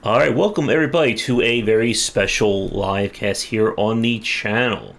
All right, welcome everybody to a very special live cast here on the channel.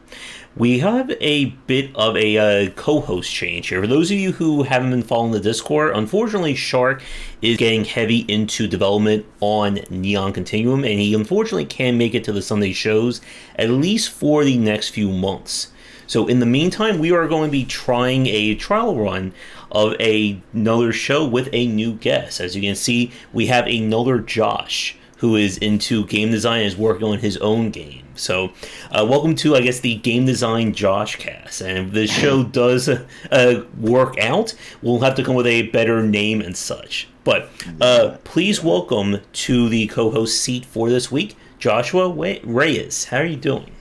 We have a bit of a co-host change here. For those of you who haven't been following the Discord, unfortunately, Shark is getting heavy into development on Neon Continuum, and he unfortunately can't make it to the Sunday shows, at least for the next few months. So in the meantime, we are going to be trying a trial run of another show with a new guest. As you can see, we have another Josh who is into game design and is working on his own game. So, welcome to, I guess, the Game Design Joshcast. And if this show does work out, we'll have to come with a better name and such. But please welcome to the co-host seat for this week, Joshua Reyes. How are you doing?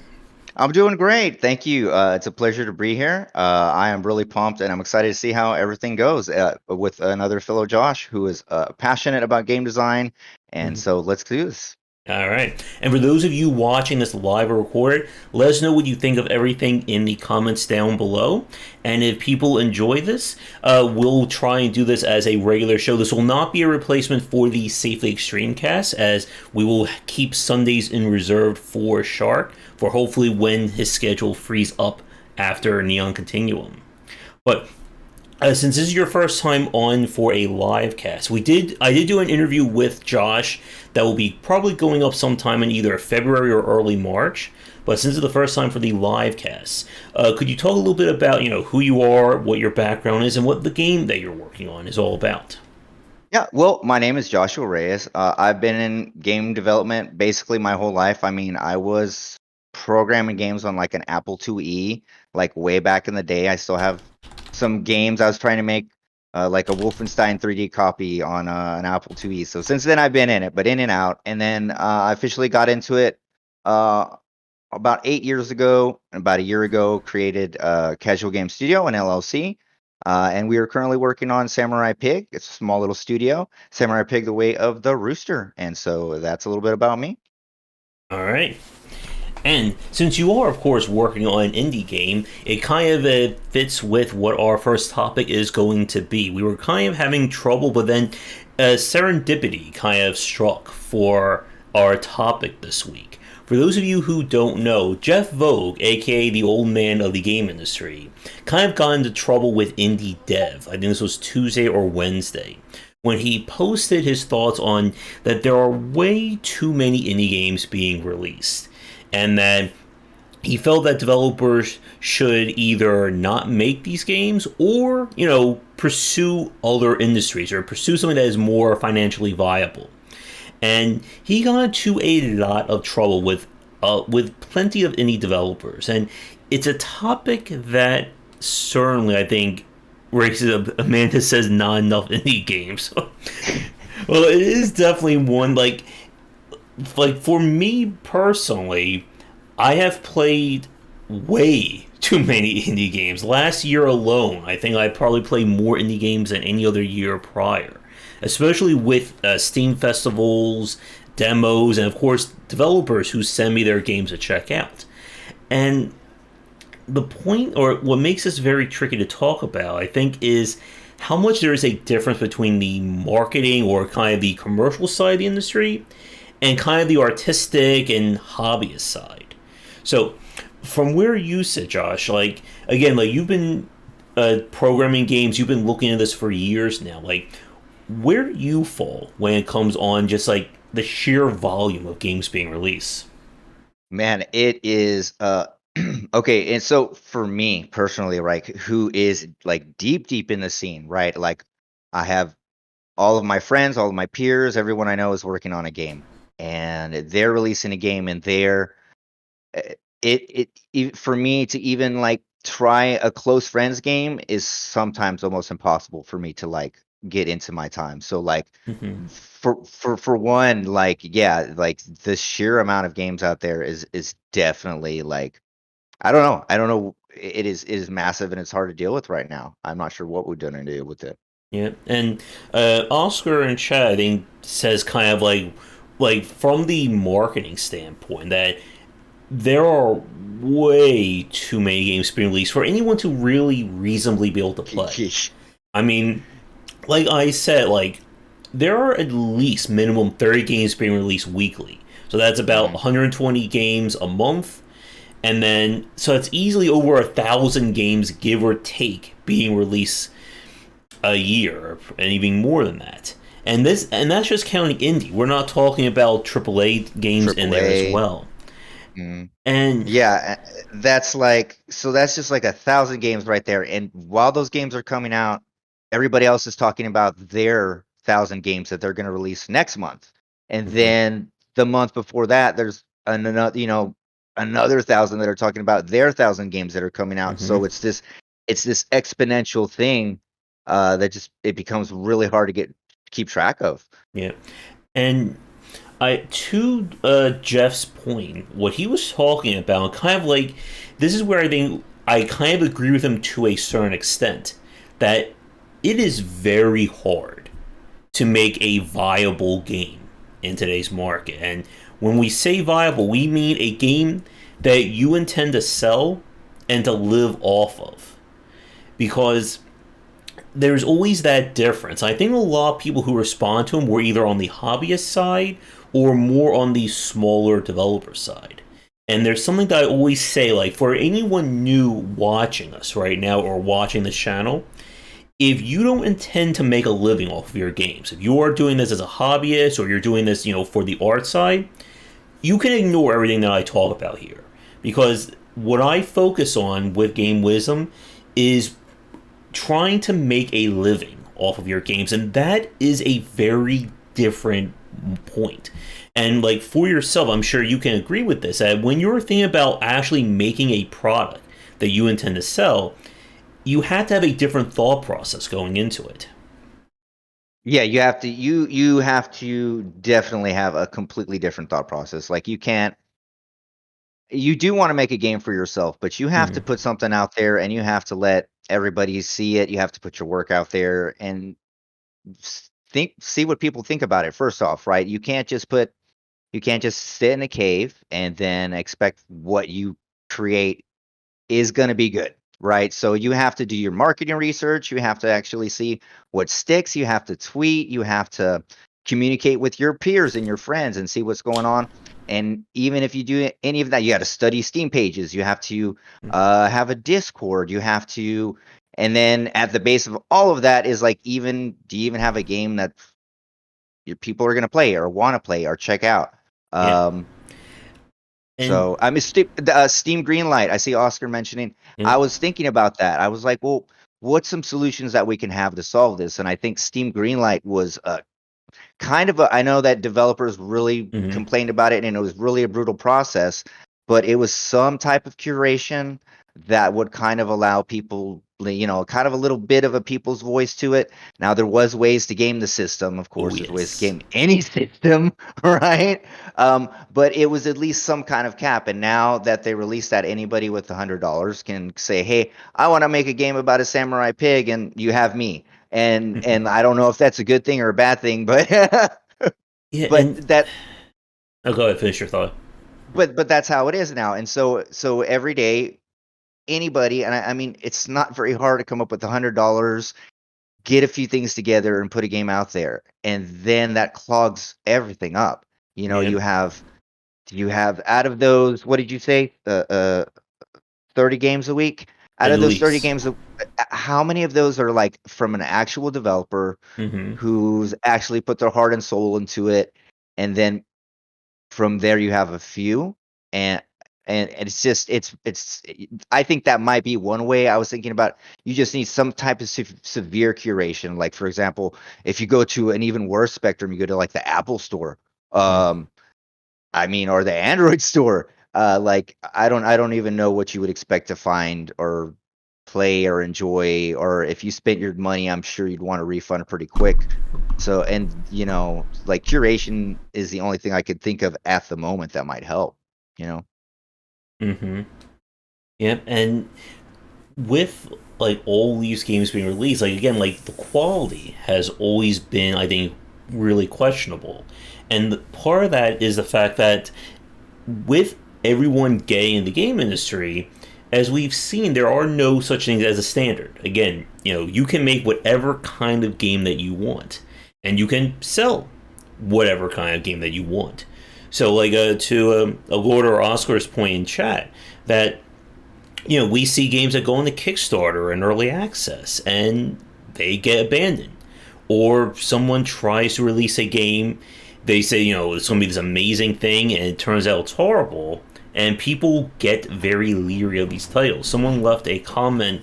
I'm doing great. Thank you. It's a pleasure to be here. I am really pumped and I'm excited to see how everything goes with another fellow Josh who is passionate about game design. And so let's do this. All right. And for those of you watching this live or recorded, let us know what you think of everything in the comments down below. And if people enjoy this, we'll try and do this as a regular show. This will not be a replacement for the Safely Extreme cast, as we will keep Sundays in reserve for Shark, for hopefully when his schedule frees up after Neon Continuum. But since this is your first time on for a live cast, I did do an interview with Josh that will be probably going up sometime in either February or early March. But since it's the first time for the live cast, could you talk a little bit about who you are, what your background is, and what the game that you're working on is all about? Yeah, well, my name is Joshua Reyes. I've been in game development basically my whole life. I mean, I was programming games on like an Apple IIe, like way back in the day. I still have some games I was trying to make, like a Wolfenstein 3D copy on an Apple IIe. So since then, I've been in it, but in and out. And then I officially got into it uh, about 8 years ago. And about a year ago, created Casual Game Studio, an LLC. And we are currently working on Samurai Pig. It's a small little studio. Samurai Pig, the Way of the Rooster. And so that's a little bit about me. All right. And since you are, of course, working on an indie game, it kind of fits with what our first topic is going to be. We were kind of having trouble, but then serendipity kind of struck for our topic this week. For those of you who don't know, Jeff Vogel, aka the old man of the game industry, kind of got into trouble with indie dev. I think this was Tuesday or Wednesday, when he posted his thoughts on that there are way too many indie games being released, and that he felt that developers should either not make these games or, pursue other industries or pursue something that is more financially viable. And he got into a lot of trouble with plenty of indie developers, and it's a topic that certainly I think raises a man that says not enough indie games. Well, it is definitely one like for me personally, I have played way too many indie games. Last year alone, I think I probably played more indie games than any other year prior, especially with Steam festivals, demos, and of course developers who send me their games to check out. And the point, or what makes this very tricky to talk about, I think, is how much there is a difference between the marketing or kind of the commercial side of the industry and kind of the artistic and hobbyist side. So, from where you sit, Josh, like again, like you've been programming games, you've been looking at this for years now. Like, where do you fall when it comes on just like the sheer volume of games being released? Man, it is okay, and so for me personally, right, who is like deep in the scene, right? Like I have all of my friends, all of my peers, everyone I know is working on a game and they're releasing a game and uh, for me to even like try a close friends game is sometimes almost impossible for me to like get into my time. So like Mm-hmm. for one, like yeah, like the sheer amount of games out there is definitely like I don't know. It is massive and it's hard to deal with right now. I'm not sure what we're gonna do with it. Yeah, and Oscar in chat, I think, says kind of like from the marketing standpoint that there are way too many games being released for anyone to really reasonably be able to play. I mean, like I said, like there are at least minimum 30 games being released weekly. So that's about Hmm. 120 games a month. And then, so it's easily over 1,000 games, give or take, being released a year, and even more than that. And that's just counting indie. We're not talking about AAA games in Triple there as A. well. And Yeah, that's like so that's just like 1,000 games right there. And while those games are coming out, everybody else is talking about their 1,000 games that they're going to release next month. And mhm, then the month before that, there's another, another 1,000 that are talking about their 1,000 games that are coming out. mhm, So it's this exponential thing that just it becomes really hard to keep track of. yeah. And I to Jeff's point, what he was talking about, kind of like this is where I think I kind of agree with him to a certain extent that it is very hard to make a viable game in today's market. And when we say viable, we mean a game that you intend to sell and to live off of. Because there's always that difference. I think a lot of people who respond to him were either on the hobbyist side or more on the smaller developer side. And there's something that I always say, like, for anyone new watching us right now or watching the channel, if you don't intend to make a living off of your games, if you are doing this as a hobbyist or you're doing this, for the art side, you can ignore everything that I talk about here. Because what I focus on with Game Wisdom is trying to make a living off of your games, and that is a very different point. And like for yourself, I'm sure you can agree with this, that when you're thinking about actually making a product that you intend to sell, you have to have a different thought process going into it. Yeah, you have to definitely have a completely different thought process. Like you do want to make a game for yourself, but you have to Mm-hmm. put something out there and you have to let everybody see it. You have to put your work out there and see what people think about it first off, right? You can't just sit in a cave and then expect what you create is going to be good, right? So you have to do your marketing research. You have to actually see what sticks. You have to tweet. You have to communicate with your peers and your friends and see what's going on. And even if you do any of that, you got to study Steam pages. You have to have a Discord. You have to, and then at the base of all of that is like, even do you even have a game that your people are going to play or want to play or check out? Yeah. Um, And so I mean, Steam Greenlight. I see Oscar mentioning. yeah. I was thinking about that. I was like, well, what's some solutions that we can have to solve this? And I think Steam Greenlight was kind of a. I know that developers really Mm-hmm. complained about it, and it was really a brutal process. But it was some type of curation that would kind of allow people, kind of a little bit of a people's voice to it. Now there was ways to game the system. Of Oh course, there's ways to yes. game any system, right? But it was at least some kind of cap. And now that they released that, anybody with $100 can say, "Hey, I want to make a game about a samurai pig," and you have me. And Mm-hmm. and I don't know if that's a good thing or a bad thing, but Yeah. but And that I'll go ahead and finish your thought. but that's how it is now. And so every day, anybody, and I mean, it's not very hard to come up with $100, get a few things together, and put a game out there, and then that clogs everything up. Yeah. You have out of those, what did you say? 30 games a week. Out At of those 30 least. games, how many of those are like from an actual developer Mm-hmm. who's actually put their heart and soul into it, and then from there you have a few, and it's just it's I think that might be one way. I was thinking about, you just need some type of severe curation. Like, for example, if you go to an even worse spectrum, you go to like the Apple store, um I mean, or the Android store. Like, I don't even know what you would expect to find or play or enjoy, or if you spent your money, I'm sure you'd want a refund pretty quick. So, and like, curation is the only thing I could think of at the moment that might help. You know? Mm-hmm. Yep. And with like all these games being released, like again, like the quality has always been, I think, really questionable. And part of that is the fact that with everyone getting in the game industry, as we've seen, there are no such things as a standard. Again, you can make whatever kind of game that you want. and you can sell whatever kind of game that you want. So, like to a Lord or Oscar's point in chat, that we see games that go into Kickstarter and early access, and they get abandoned. Or someone tries to release a game, they say, it's going to be this amazing thing, and it turns out it's horrible, and people get very leery of these titles. Someone left a comment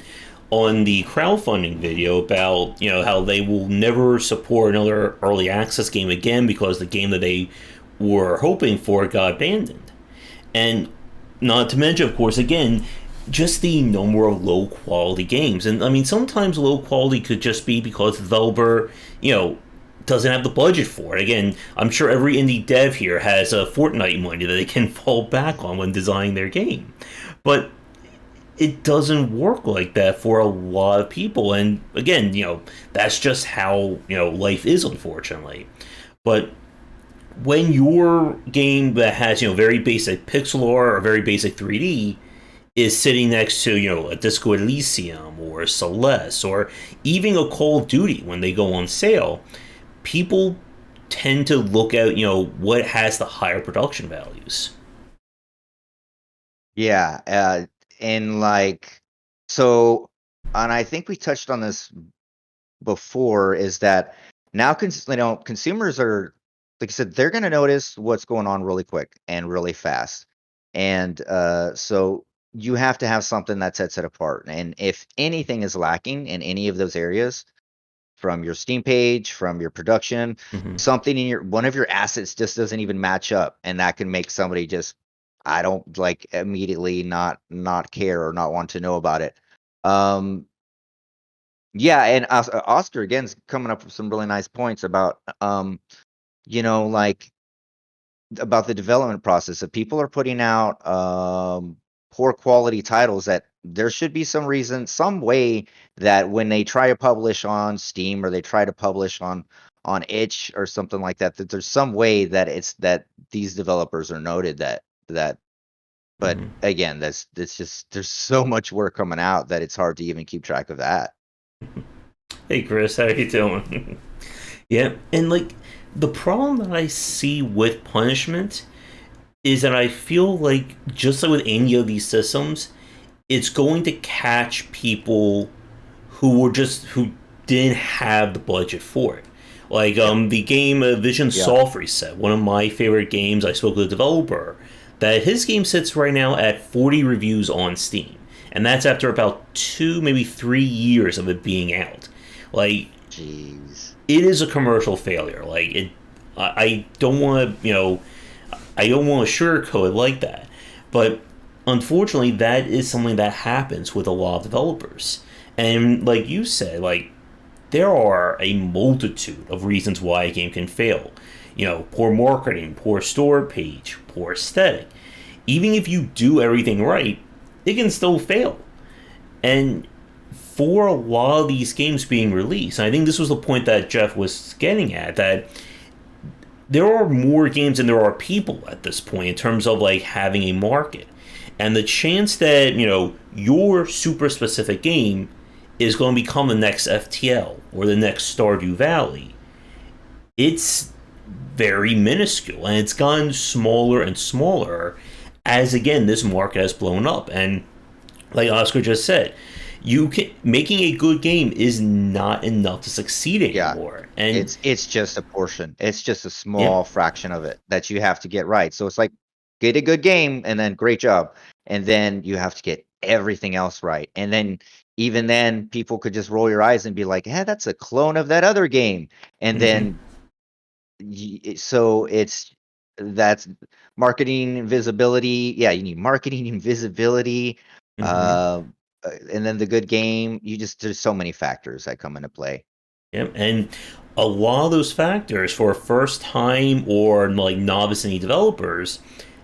on the crowdfunding video about, how they will never support another early access game again because the game that they were hoping for got abandoned. And not to mention, of course, again, just the number of low quality games. And I mean, sometimes low quality could just be because the developer, doesn't have the budget for it. Again, I'm sure every indie dev here has a Fortnite money that they can fall back on when designing their game. But it doesn't work like that for a lot of people. And again, that's just how, life is, unfortunately. But when your game that has, very basic pixel art or very basic 3D is sitting next to, a Disco Elysium or Celeste or even a Call of Duty when they go on sale, people tend to look at, what has the higher production values. Yeah, and like, so, and I think we touched on this before, is that now consumers are, like I said, they're going to notice what's going on really quick and really fast. And so you have to have something that sets it apart. And if anything is lacking in any of those areas, from your Steam page, from your production, Mm-hmm. something in one of your assets just doesn't even match up, and that can make somebody just, I don't, like, immediately not care or not want to know about it. Yeah, and Oscar again is coming up with some really nice points about like, about the development process. If people are putting out poor quality titles, that there should be some reason, some way that when they try to publish on Steam or they try to publish on itch or something like that, that there's some way that it's that these developers are noted that but Mm-hmm. again, that's just, there's so much work coming out that it's hard to even keep track of that. Hey Chris, how you doing? Yeah, and like the problem that I see with punishment is that I feel like, just like with any of these systems, it's going to catch people who didn't have the budget for it. Like Yep. the game Vision Yeah. Soft Reset, one of my favorite games. I spoke with the developer that his game sits right now at 40 reviews on Steam, and that's after about 2, maybe 3 years of it being out. Like, Jeez. it is a commercial failure. Like it, I don't want to, I don't want to sugarcoat it like that, but unfortunately, that is something that happens with a lot of developers. And like you said, like there are a multitude of reasons why a game can fail. Poor marketing, poor store page, poor aesthetic. Even if you do everything right, it can still fail. And for a lot of these games being released, I think this was the point that Jeff was getting at, that there are more games than there are people at this point in terms of like having a market. And the chance that, your super specific game is going to become the next FTL or the next Stardew Valley, it's very minuscule, and it's gotten smaller and smaller as, again, this market has blown up. And like Oscar just said, making a good game is not enough to succeed Yeah. anymore. And It's just a portion. It's just a yeah, small fraction of it that you have to get right. So it's like, get a good game and then great job. And then you have to get everything else right. And then even then people could just roll your eyes and be like, "Hey, that's a clone of that other game." And hmm then so it's, that's marketing and visibility. Yeah, you need marketing and visibility. hmm Uh, and then the good game, there's so many factors that come into play. yeah, and a lot of those factors for first time or like novice indie developers,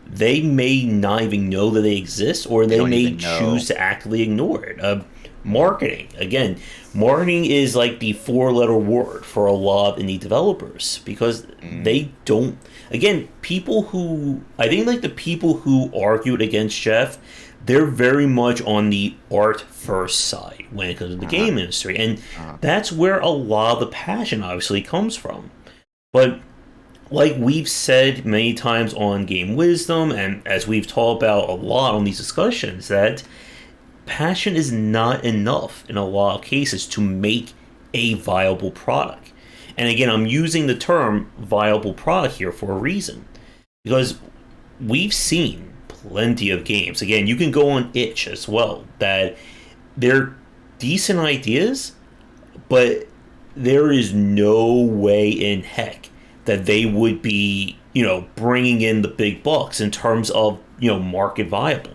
they may not even know that they exist, or They they don't may even choose know. to actively ignore it. Marketing, again, marketing is like the four-letter word for a lot of indie developers because Mm. they don't. Again, people who, I think, like the people who argued against Jeff, they're very much on the art first side when it comes to the Uh-huh. game industry, and Uh-huh. that's where a lot of the passion obviously comes from. But like we've said many times on Game Wisdom, and as we've talked about a lot on these discussions, that passion is not enough in a lot of cases to make a viable product. And again, I'm using the term viable product here for a reason. Because we've seen plenty of games. Again, you can go on itch as well, that they're decent ideas, but there is no way in heck that they would be, bringing in the big bucks in terms of, market viable.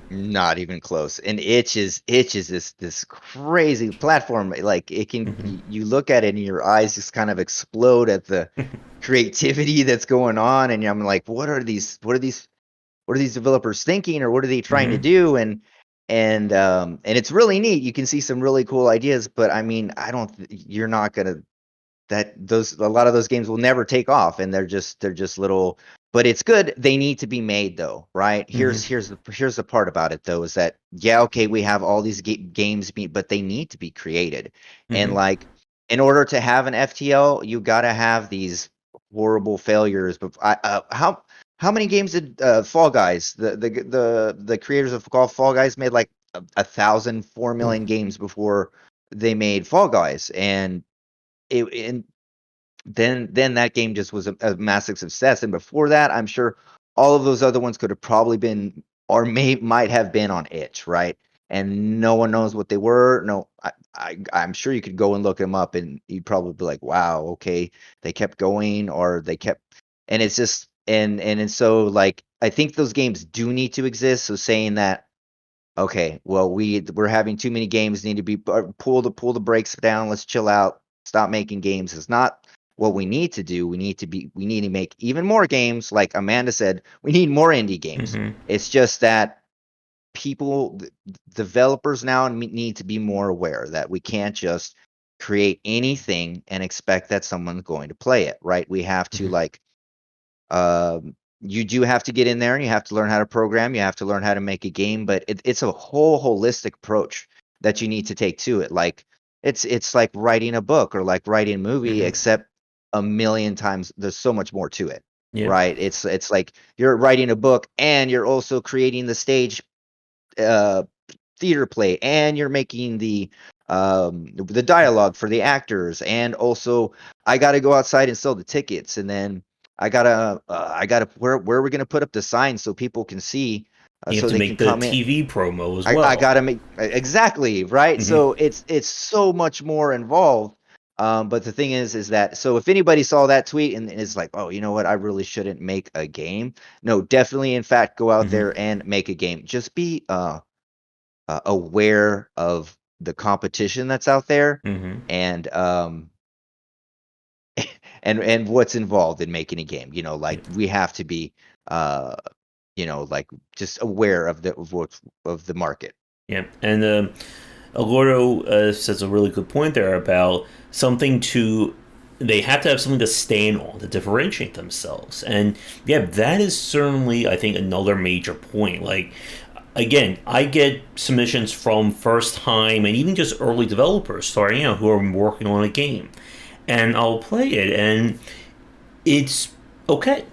Not even close. And itch is this crazy platform. Like it can Mm-hmm. you look at it and your eyes just kind of explode at the creativity that's going on. And I'm like, what are these developers thinking, or what are they trying to Mm-hmm. do? And it's really neat. You can see some really cool ideas, but I mean, you're not gonna that those a lot of those games will never take off, and they're just little, but it's good. They need to be made though, right? Mm-hmm. Here's the part about it though, is that yeah, okay, we have all these games, but they need to be created. And Mm-hmm. like, in order to have an FTL, you got to have these horrible failures. But how many games did Fall Guys, the creators of Fall Guys, made like 1,000, 4 million games before they made Fall Guys. And then that game just was a massive success. And before that, I'm sure all of those other ones could have probably been, or might have been, on itch, right? And no one knows what they were. No, I'm sure you could go and look them up, and you'd probably be like, wow, okay, they kept going, or they kept. And it's just, and so, like, I think those games do need to exist. So saying that, okay, well, we're having too many games, need to be pull the brakes down, let's chill out, stop making games, is not what we need to do. We need to make even more games. Like Amanda said, we need more indie games. Mm-hmm. It's just that developers now need to be more aware that we can't just create anything and expect that someone's going to play it, right? We have to, Mm-hmm. like, you do have to get in there, and you have to learn how to program. You have to learn how to make a game, but it's a whole holistic approach that you need to take to it. Like, it's like writing a book, or like writing a movie, Mm-hmm. except a million times there's so much more to it, Yeah. right? It's like you're writing a book, and you're also creating the stage, uh, theater play, and you're making the dialogue for the actors, and also I got to go outside and sell the tickets, and then I gotta where are we gonna put up the signs so people can see, You have so to they can make the come in. TV promo as I well. gotta make exactly right. Mm-hmm. So it's so much more involved. But the thing is that, so if anybody saw that tweet and is like, oh, you know what, I really shouldn't make a game. No, definitely, in fact, go out Mm-hmm. there and make a game. Just be aware of the competition that's out there, Mm-hmm. and and what's involved in making a game. Yeah. Like, we have to be, uh like, just aware of the market. Yeah. And Alordo says a really good point there about something to. They have to have something to stand on to differentiate themselves, and yeah, that is certainly, I think, another major point. Like, again, I get submissions from first time and even just early developers starting out who are working on a game, and I'll play it, and it's okay.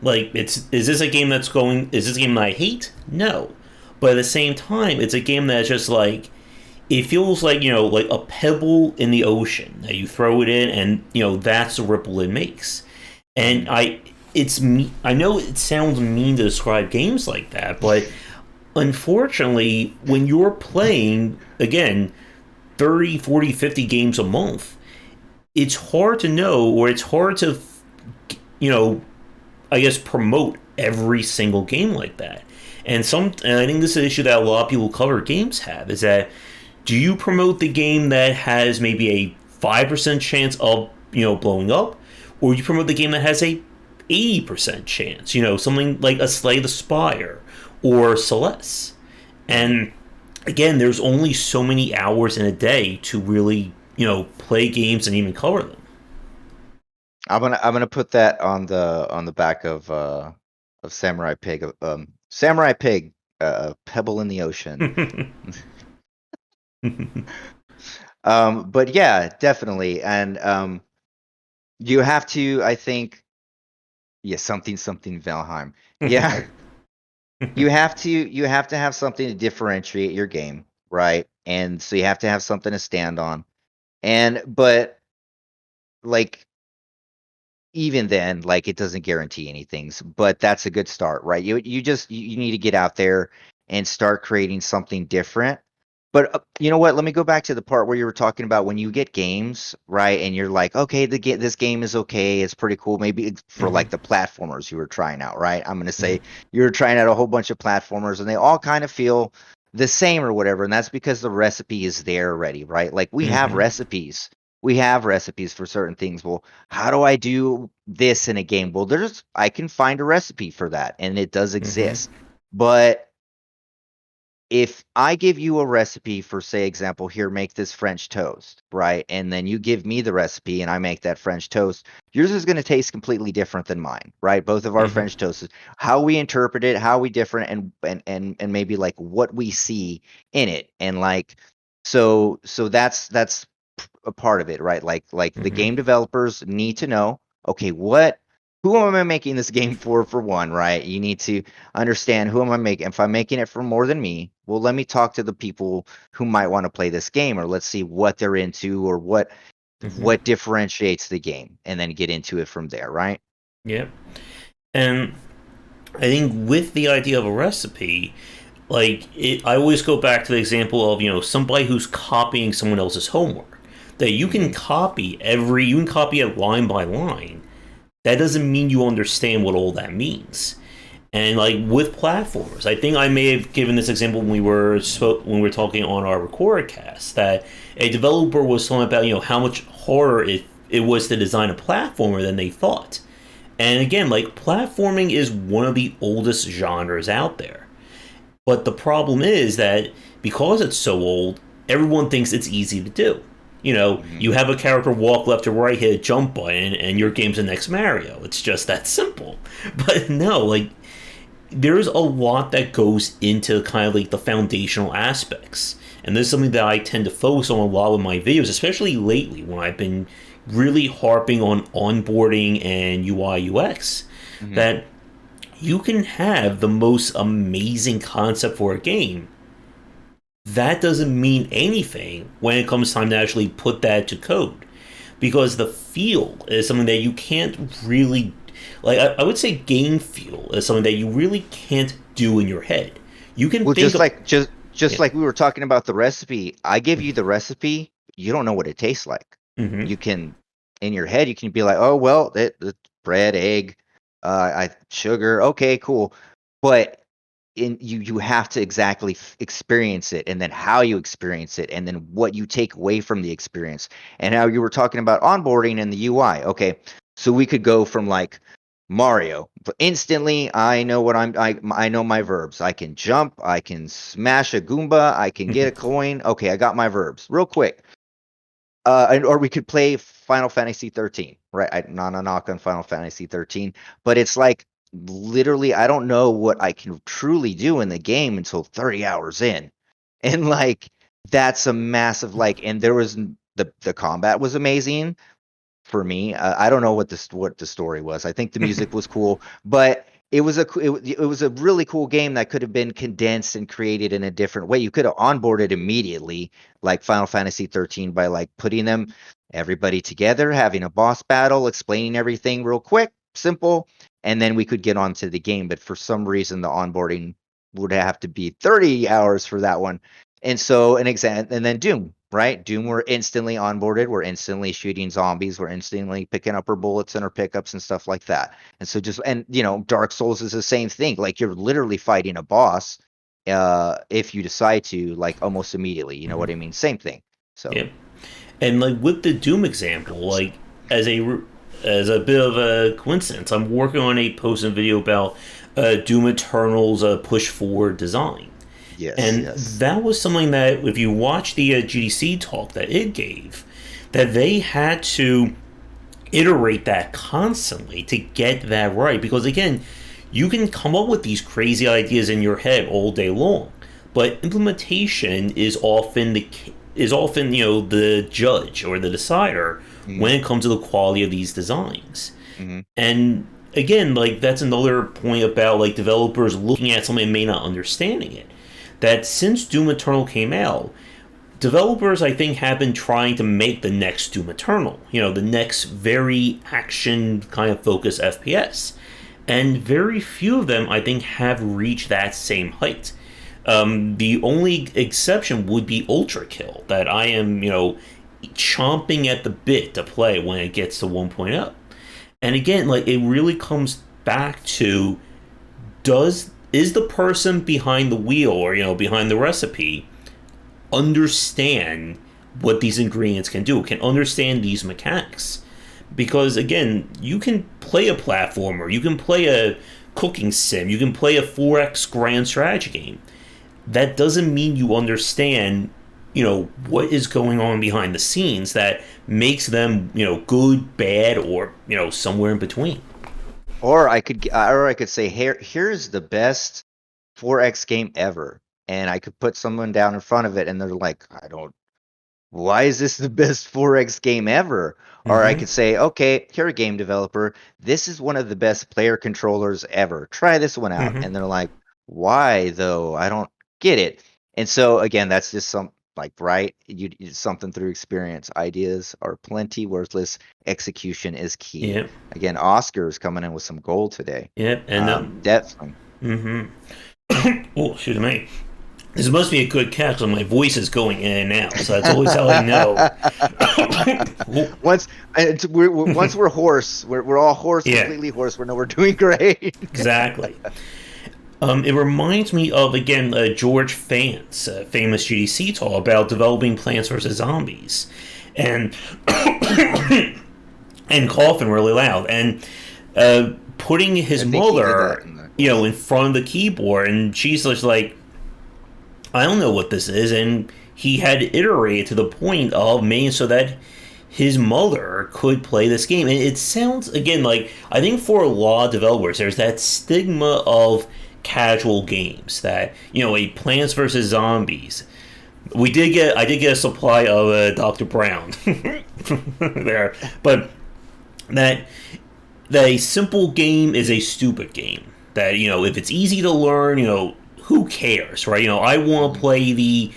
Like, it's is this a game that's going? Is this a game that I hate? No, but at the same time, it's a game that's just like, it feels like, like a pebble in the ocean that you throw it in, and that's the ripple it makes. And Hmm. I know it sounds mean to describe games like that, but unfortunately, when you're playing, again, 30, 40, 50 games a month, it's hard to know, or it's hard to, you know I guess, promote every single game like that. And I think this is an issue that a lot of people who cover games have, is that, do you promote the game that has maybe a 5% chance of, blowing up, or you promote the game that has a 80% chance, something like a Slay the Spire or Celeste. Hmm. And again, there's only so many hours in a day to really, play games and even cover them. I'm gonna put that on the back of Samurai Pig. Samurai Pig. a pebble in the ocean. But yeah, definitely. And you have to, I think, yeah, something Valheim. Yeah, you have to have something to differentiate your game, right? And so you have to have something to stand on. And but like even then, like it doesn't guarantee anything. But that's a good start, right? You need to get out there and start creating something different. But you know what? Let me go back to the part where you were talking about when you get games, right? And you're like, okay, this game is okay, it's pretty cool. Maybe it's for like the platformers you were trying out, right? I'm gonna say you were trying out a whole bunch of platformers, and they all kind of feel the same or whatever, and that's because the recipe is there already, right? Like we have recipes for certain things. Well, how do I do this in a game? Well, I can find a recipe for that, and it does exist. But if I give you a recipe for, say, example, here, make this French toast, right? And then you give me the recipe and I make that French toast, yours is going to taste completely different than mine, right? Both of our French toasts, how we interpret it, how we different, and maybe like what we see in it. And like, so that's a part of it, right? Like the game developers need to know, okay, who am I making this game for one, right? You need to understand who am I making. If I'm making it for more than me, well, let me talk to the people who might want to play this game, or let's see what they're into, or what differentiates the game, and then get into it from there, right? Yeah. And I think with the idea of a recipe, I always go back to the example of somebody who's copying someone else's homework. That you can you can copy it line by line. That doesn't mean you understand what all that means. And like with platformers, I think I may have given this example when we were talking on our record cast, that a developer was talking about how much harder it was to design a platformer than they thought. And again, like platforming is one of the oldest genres out there. But the problem is that because it's so old, everyone thinks it's easy to do. You have a character walk left to right, hit a jump button, and your game's the next Mario. It's just that simple. But no, like there's a lot that goes into kind of like the foundational aspects. And this is something that I tend to focus on a lot with my videos, especially lately when I've been really harping on onboarding and UI UX. That you can have the most amazing concept for a game. That doesn't mean anything when it comes time to actually put that to code. Because the feel is something that you can't really, like, I would say game feel is something that you really can't do in your head. You can think like we were talking about the recipe. I give you the recipe, you don't know what it tastes like. You can, in your head, you can be like, oh well, the bread, egg, sugar, okay, cool. But you have to exactly experience it, and then how you experience it, and then what you take away from the experience, and how you were talking about onboarding and the UI. Okay, so we could go from like Mario, but instantly I know I know my verbs. I can jump, I can smash a Goomba, I can get a coin. Okay, I got my verbs real quick. Or we could play Final Fantasy 13, right? Not a knock on Final Fantasy 13, but it's like literally I don't know what I can truly do in the game until 30 hours in. And like that's a massive like, and there was the combat was amazing for me. I don't know what the story was. I think the music was cool, but it was a really cool game that could have been condensed and created in a different way. You could have onboarded immediately, like Final Fantasy 13, by like putting everybody together, having a boss battle, explaining everything real quick, simple, and then we could get on to the game. But for some reason, the onboarding would have to be 30 hours for that one. And so and then Doom, right? Doom, we're instantly onboarded. We're instantly shooting zombies. We're instantly picking up our bullets and our pickups and stuff like that. And so Dark Souls is the same thing. Like you're literally fighting a boss if you decide to, like almost immediately. You know what I mean? Same thing. So yeah. And like with the Doom example, like as a bit of a coincidence, I'm working on a post and video about Doom Eternal's push forward design. Yes, and yes. that was something that if you watch the GDC talk that it gave, that they had to iterate that constantly to get that right. Because again, you can come up with these crazy ideas in your head all day long, but implementation is often the judge or the decider Mm-hmm. when it comes to the quality of these designs. Mm-hmm. And again, like that's another point about like developers looking at something and may not understanding it. That since Doom Eternal came out, developers I think have been trying to make the next Doom Eternal, the next very action kind of focused FPS. And very few of them I think have reached that same height. The only exception would be Ultra Kill, that I am, chomping at the bit to play when it gets to 1.0. And again, like it really comes back to is the person behind the wheel or behind the recipe understand what these ingredients can do, can understand these mechanics. Because again, you can play a platformer, you can play a cooking sim, you can play a 4X grand strategy game. That doesn't mean you understand, what is going on behind the scenes that makes them, good, bad, or, somewhere in between. Or I could say, here's the best 4X game ever, and I could put someone down in front of it, and they're like, I don't. Why is this the best 4X game ever? Or I Mm-hmm. could say, okay, you're a game developer. This is one of the best player controllers ever. Try this one out. Mm-hmm. And they're like, why though? I don't get it. And so again, that's just right. It's something through experience. Ideas are plenty, worthless. Execution is key. Yep. Again, Oscar is coming in with some gold today. Yep. And Definitely. mm-hmm. Oh, excuse me. This must be a good catch, and my voice is going in and out, so that's always how I know. Once we're hoarse, we're all hoarse, Yeah, completely hoarse. We're doing great. exactly. It reminds me of again George Fant's famous GDC talk about developing Plants vs Zombies, and and coughing really loud, and putting his I think he did that mother, in the. in front of the keyboard, and she's just like, I don't know what this is, and he had iterated to the point of making so that his mother could play this game. And it sounds again like I think for a lot of developers, there's that stigma of casual games that a Plants vs Zombies. I did get a supply of Dr. Brown there, but that a simple game is a stupid game. That if it's easy to learn, who cares, right? I want to play the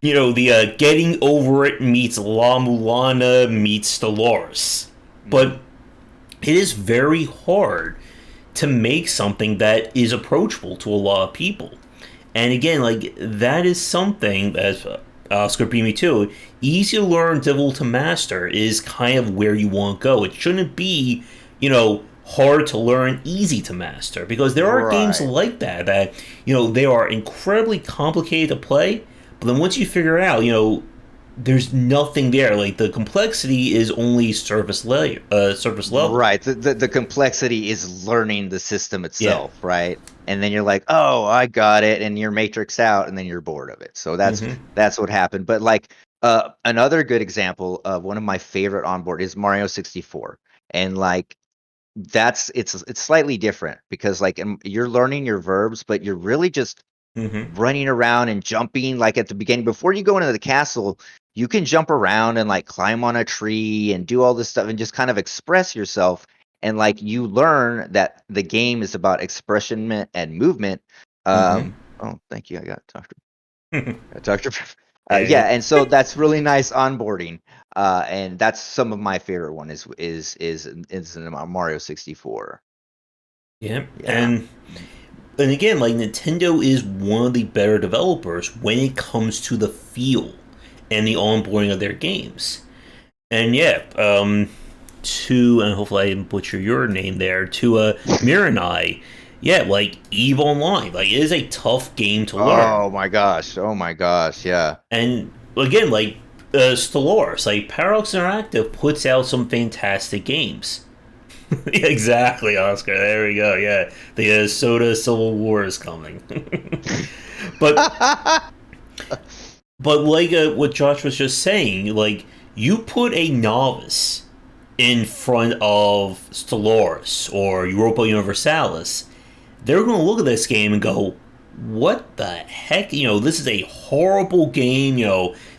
Getting Over It meets La Mulana meets Stellaris. But it is very hard to make something that is approachable to a lot of people. And again, like that is something, as Oscar beat me too, easy to learn, difficult to master is kind of where you want to go. It shouldn't be, hard to learn, easy to master, because there are games Right. like that they are incredibly complicated to play, but then once you figure it out, there's nothing there. Like the complexity is only surface level. Right. The complexity is learning the system Yeah. itself, right? And then you're like, oh, I got it, and you're matrixed out, and then you're bored of it. So that's Mm-hmm. that's what happened. But like another good example of one of my favorite onboard is Mario 64. And like it's slightly different because like you're learning your verbs, but you're really just Mm-hmm. running around and jumping. Like at the beginning before you go into the castle, you can jump around and like climb on a tree and do all this stuff and just kind of express yourself. And like you learn that the game is about expression and movement. Mm-hmm. Oh, thank you. I got Dr. Yeah. Dr. Yeah, and so that's really nice onboarding. And that's some of my favorite one is in Mario 64. Yeah. Yeah. And again, like Nintendo is one of the better developers when it comes to the feel and the onboarding of their games. And yeah, and hopefully I didn't butcher your name there, to Miranai. Yeah, like Eve Online, like it is a tough game to learn. Oh my gosh. Oh my gosh. Yeah. And again, like Stellaris, like Paradox Interactive puts out some fantastic games. Exactly, Oscar. There we go. Yeah, the Soda Civil War is coming. but but like what Josh was just saying, like you put a novice in front of Stellaris or Europa Universalis, they're going to look at this game and go, what the heck? This is a horrible game.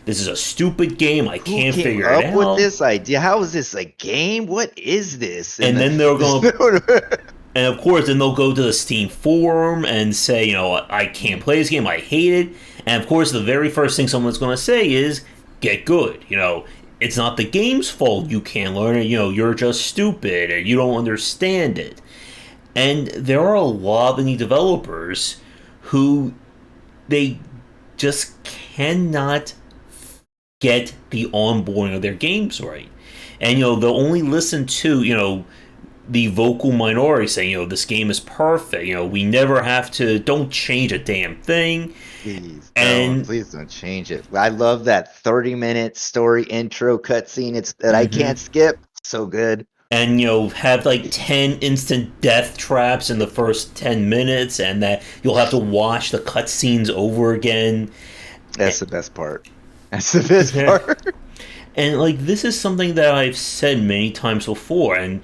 This is a stupid game. I Who can't came figure it up with out. this idea? How is this a game? What is this? And And then they're going to, the, and of course, then they'll go to the Steam forum and say, I can't play this game. I hate it. And of course, the very first thing someone's going to say is, get good. It's not the game's fault you can't learn it. You're just stupid or you don't understand it. And there are a lot of indie developers who they just cannot get the onboarding of their games right. And they'll only listen to, the vocal minority saying, this game is perfect. We never have to, don't change a damn thing. please don't change it. I love that 30-minute story intro cutscene. It's that I can't skip. So good. And have like 10 instant death traps in the first 10 minutes, and that you'll have to watch the cutscenes over again. That's the best part. That's the best part. And like, this is something that I've said many times before, and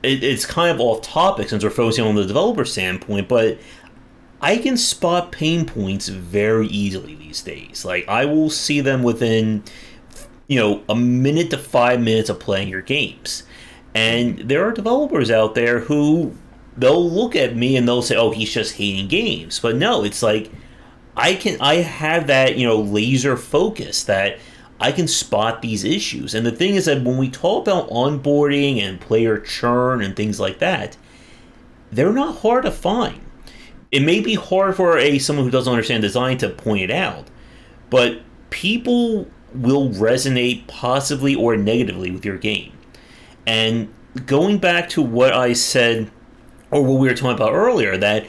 it's kind of off topic since we're focusing on the developer standpoint, but I can spot pain points very easily these days. Like, I will see them within a minute to 5 minutes of playing your games. And there are developers out there who they'll look at me and they'll say, "Oh, he's just hating games." But no, it's like I have that, laser focus that I can spot these issues. And the thing is that when we talk about onboarding and player churn and things like that, they're not hard to find. It may be hard for someone who doesn't understand design to point it out, but people will resonate positively or negatively with your game. And going back to what I said, or what we were talking about earlier, that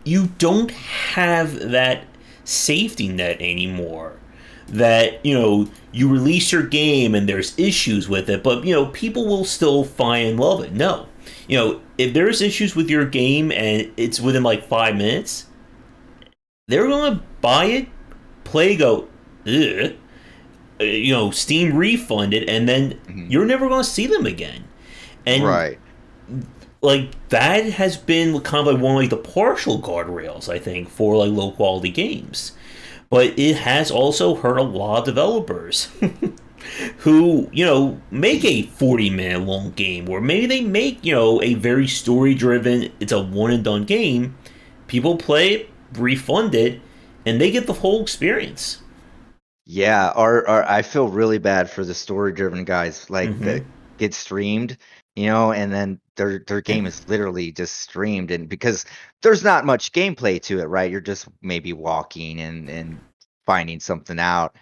you don't have that safety net anymore. That, you release your game and there's issues with it, but, people will still find and love it. No. If there's issues with your game and it's within like 5 minutes, they're going to buy it, play, go, ugh, Steam refund it, and then you're never going to see them again. And right. Like, that has been kind of like one of like the partial guardrails, I think, for like low quality games. But it has also hurt a lot of developers who, make a 40-minute long game, or maybe they make, a very story driven, it's a one and done game. People play it, refund it, and they get the whole experience. Yeah, I feel really bad for the story-driven guys like that get streamed, and then their game is literally just streamed, and because there's not much gameplay to it, right? You're just maybe walking and finding something out,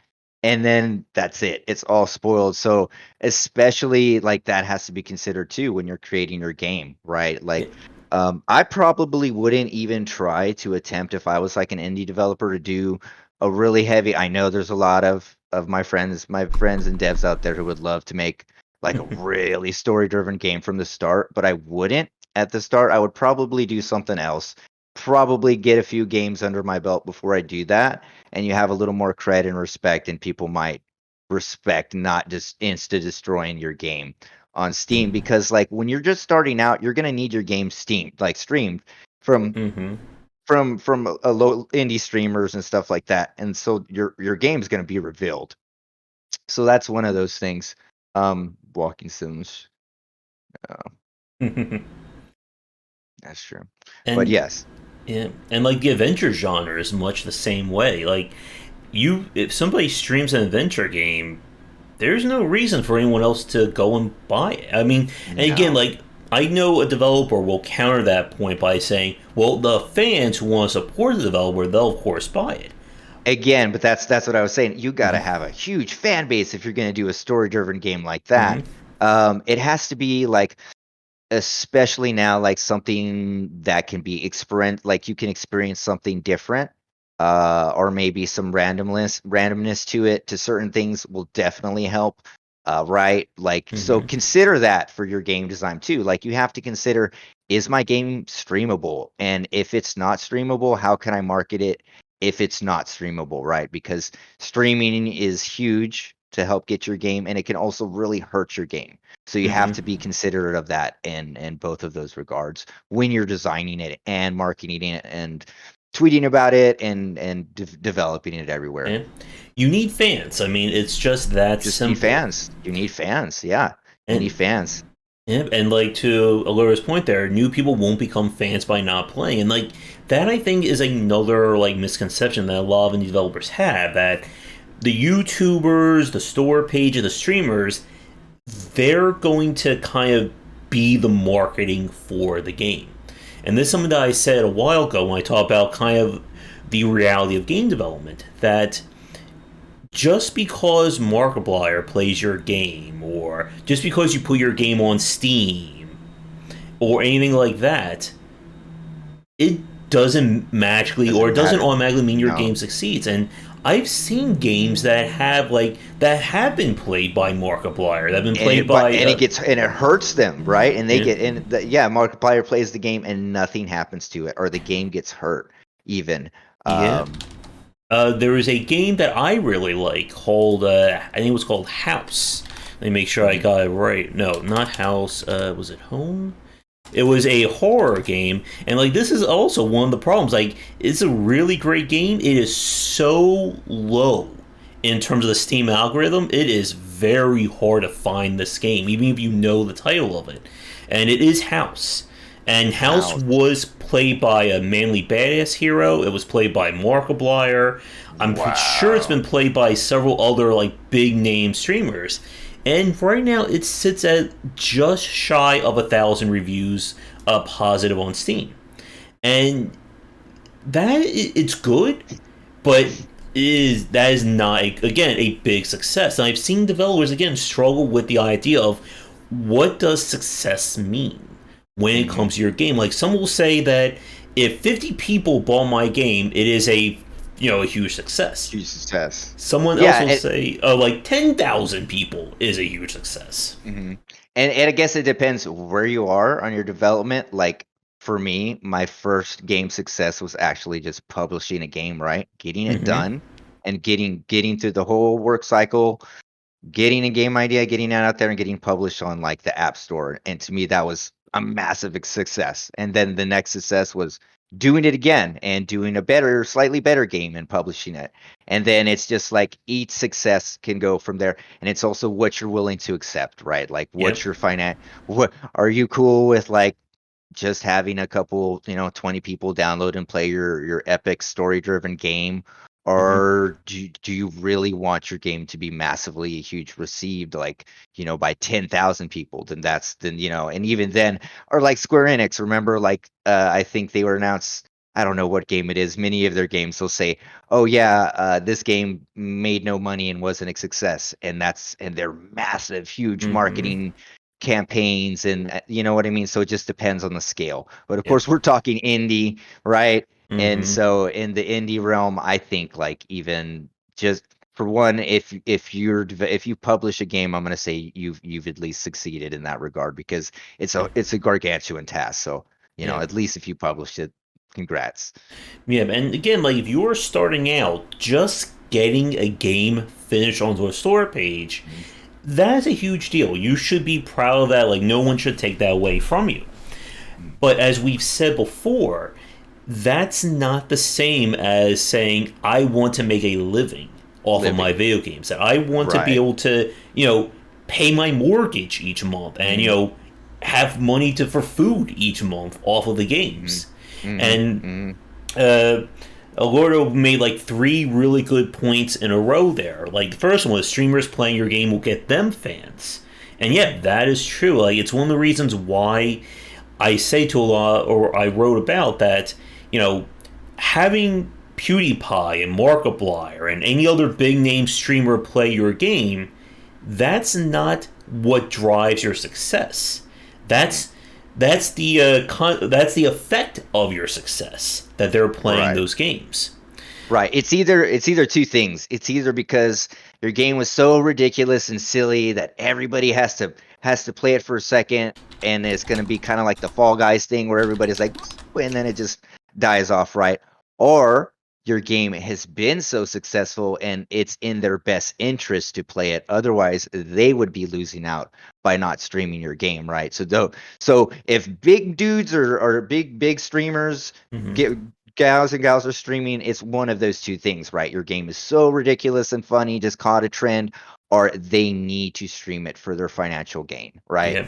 and then that's it. It's all spoiled. So especially like that has to be considered too when you're creating your game, right? Like I probably wouldn't even try to attempt if I was like an indie developer to do a really heavy. I know there's a lot of my friends and devs out there who would love to make like a really story driven game from the start, but I wouldn't at the start. I would probably do something else. Probably get a few games under my belt before I do that, and you have a little more credit and respect, and people might respect not just insta destroying your game on Steam, because like when you're just starting out, you're gonna need your game streamed from from a low indie streamers and stuff like that, and so your game's going to be revealed. So that's one of those things. Walking sims, that's true. But And yes, yeah, and like the adventure genre is much the same way. Like, if somebody streams an adventure game, there's no reason for anyone else to go and buy it. I mean, and again, no. like, I know a developer will counter that point by saying, well, the fans who want to support the developer, they'll of course buy it. Again, but that's what I was saying. You got to have a huge fan base if you're going to do a story-driven game like that. It has to be like, especially now, like something that can be experience, like you can experience something different, or maybe some randomness to it, to certain things will definitely help. Right, like, so consider that for your game design too. Like, you have to consider, is my game streamable, and if it's not streamable, how can I market it if it's not streamable, right? Because streaming is huge. to help get your game, and it can also really hurt your game. So you have to be considerate of that in both of those regards when you're designing it and marketing it and tweeting about it and developing it everywhere. And you need fans. I mean, it's just that Just need simple. fans. You need fans. Yeah, you need And fans. yeah, and like to Alura's point there, new people won't become fans by not playing. And like that I think is another like misconception that a lot of indie developers have, that the YouTubers, the store page, and the streamers, they're going to kind of be the marketing for the game. And this is something that I said a while ago when I talked about kind of the reality of game development, that just because Markiplier plays your game, or just because you put your game on Steam, or anything like that, it doesn't magically or it Doesn't doesn't matter. automatically mean your No. game succeeds. And I've seen games that have been played by Markiplier, that have been played by And it gets and it hurts them, right? And they yeah, get yeah, Markiplier plays the game and nothing happens to it, or the game gets hurt even. yeah. There is a game that I really like called I think it was called House. Let me make sure I Mhm. got it right. No, not House. Was it Home? It was a horror game, and like this is also one of the problems. Like, it's a really great game. It is so low in terms of the Steam algorithm. It is very hard to find this game, even if you know the title of it. And it is House. And House House. was played by a Manly Badass Hero. It was played by Markiplier. I'm pretty sure it's Wow. been played by several other like big name streamers. And right now it sits at just shy of 1,000 reviews positive on Steam. And it's good, but that is not again a big success. And I've seen developers again struggle with the idea of what does success mean when it Hmm. comes to your game. Like, some will say that if 50 people bought my game, it is a huge success. Huge success. Someone else Yeah, will say, oh, like 10,000 people is a huge success. and I guess it depends where you are on your development. Like for me, my first game success was actually just publishing a game, right? Getting it Hmm. done and getting through the whole work cycle, getting a game idea, getting it out there, and getting published on like the App Store. And to me, that was a massive success. And then the next success was doing it again and doing a better, slightly better game and publishing it. And then it's just like each success can go from there. And it's also what you're willing to accept, right? Like Yep. what's your what are you cool with, like just having a couple, 20 people download and play your epic story driven game? Hmm. Or do you really want your game to be massively huge received, like, by 10,000 people? Then and even then, or like Square Enix, remember, like, I think they were announced, I don't know what game it is, many of their games, they'll say, oh yeah, this game made no money and wasn't a success. And they're massive, huge Hmm. marketing campaigns, and you know what I mean? So it just depends on the scale. But of Yep. course, we're talking indie, right? And Hmm. so in the indie realm, I think, like, even just for one, if you publish a game, I'm going to say you've at least succeeded in that regard, because it's a gargantuan task. So, Yeah. at least if you published it, congrats. Yeah, and again, like if you're starting out, just getting a game finished onto a store page, Mhm. that is a huge deal. You should be proud of that. Like, no one should take that away from you. Mhm. But as we've said before, that's not the same as saying, I want to make a living off of my Living, video games. That I want to be right? able to, pay my mortgage each month, and, Hmm. have money for food each month off of the Hmm. games. Hmm. And Hmm. uh, Alordo made like three really good points in a row there. Like, the first one was streamers playing your game will get them fans. And yeah, that is true. Like, it's one of the reasons why I say to a lot, or I wrote about that, having PewDiePie and Markiplier and any other big name streamer play your game, that's not what drives your success. Hmm. That's that's the effect of your success, that they're playing Right. those games. Right. It's either two things. It's either because your game was so ridiculous and silly that everybody has to play it for a second, and it's going to be kind of like the Fall Guys thing where everybody's like, "Woo," and then it just dies off, right? Or your game has been so successful and it's in their best interest to play it. Otherwise, they would be losing out by not streaming your game, right? So if big dudes or big streamers Hmm. get gals and gals are streaming, it's one of those two things, right? Your game is so ridiculous and funny, just caught a trend, or they need to stream it for their financial gain, right? Yeah.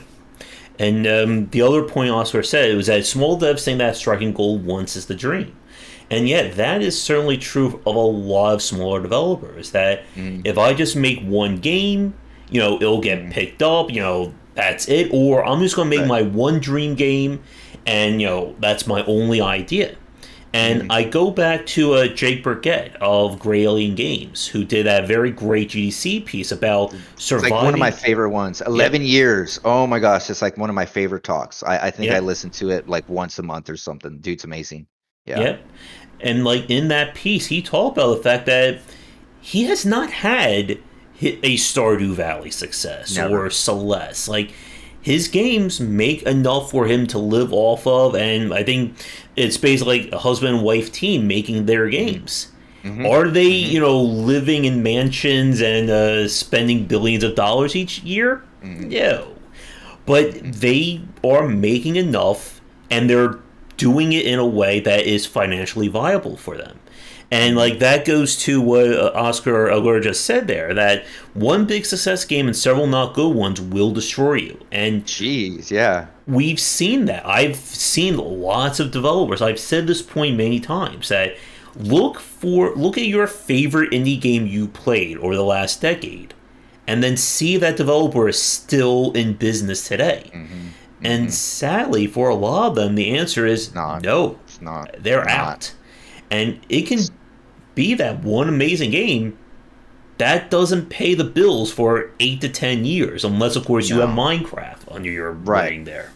And the other point Oscar said was that small devs think that striking gold once is the dream. And yet, that is certainly true of a lot of smaller developers. That Mm, if I just make one game, it'll get mm, picked up, that's it. Or I'm just going to make right. my one dream game, and, that's my only idea. And Mm. I go back to Jake Burkett of Gray Alien Games, who did that very great GDC piece about It's like one of my surviving. favorite ones. Yep, 11 years. Oh my gosh, it's like one of my favorite talks. I think I yep, listen to it like once a month or something. Dude's amazing. Yeah. yep. And like in that piece, he talked about the fact that he has not had a Stardew Valley success or Never. Celeste. Like his games make enough for him to live off of, and I think it's basically like a husband and wife team making their Hmm. games. Hmm. Are they, Hmm. living in mansions and spending billions of dollars each year? Hmm. No. But they are making enough and they're doing it in a way that is financially viable for them. And Hmm. like that goes to what Oscar Aguirre just said there, that one big success game and several not good ones will destroy you. And Jeez, yeah. we've seen that. I've seen lots of developers. I've said this point many times that look at your favorite indie game you played over the last decade and then see if that developer is still in business today. Hmm. And Hmm. sadly, for a lot of them, the answer It's is not. no. It's not. They're Not. out. And it can be that one amazing game that doesn't pay the bills for 8 to 10 years, unless, of course, you have No. Minecraft under your Right. wing there.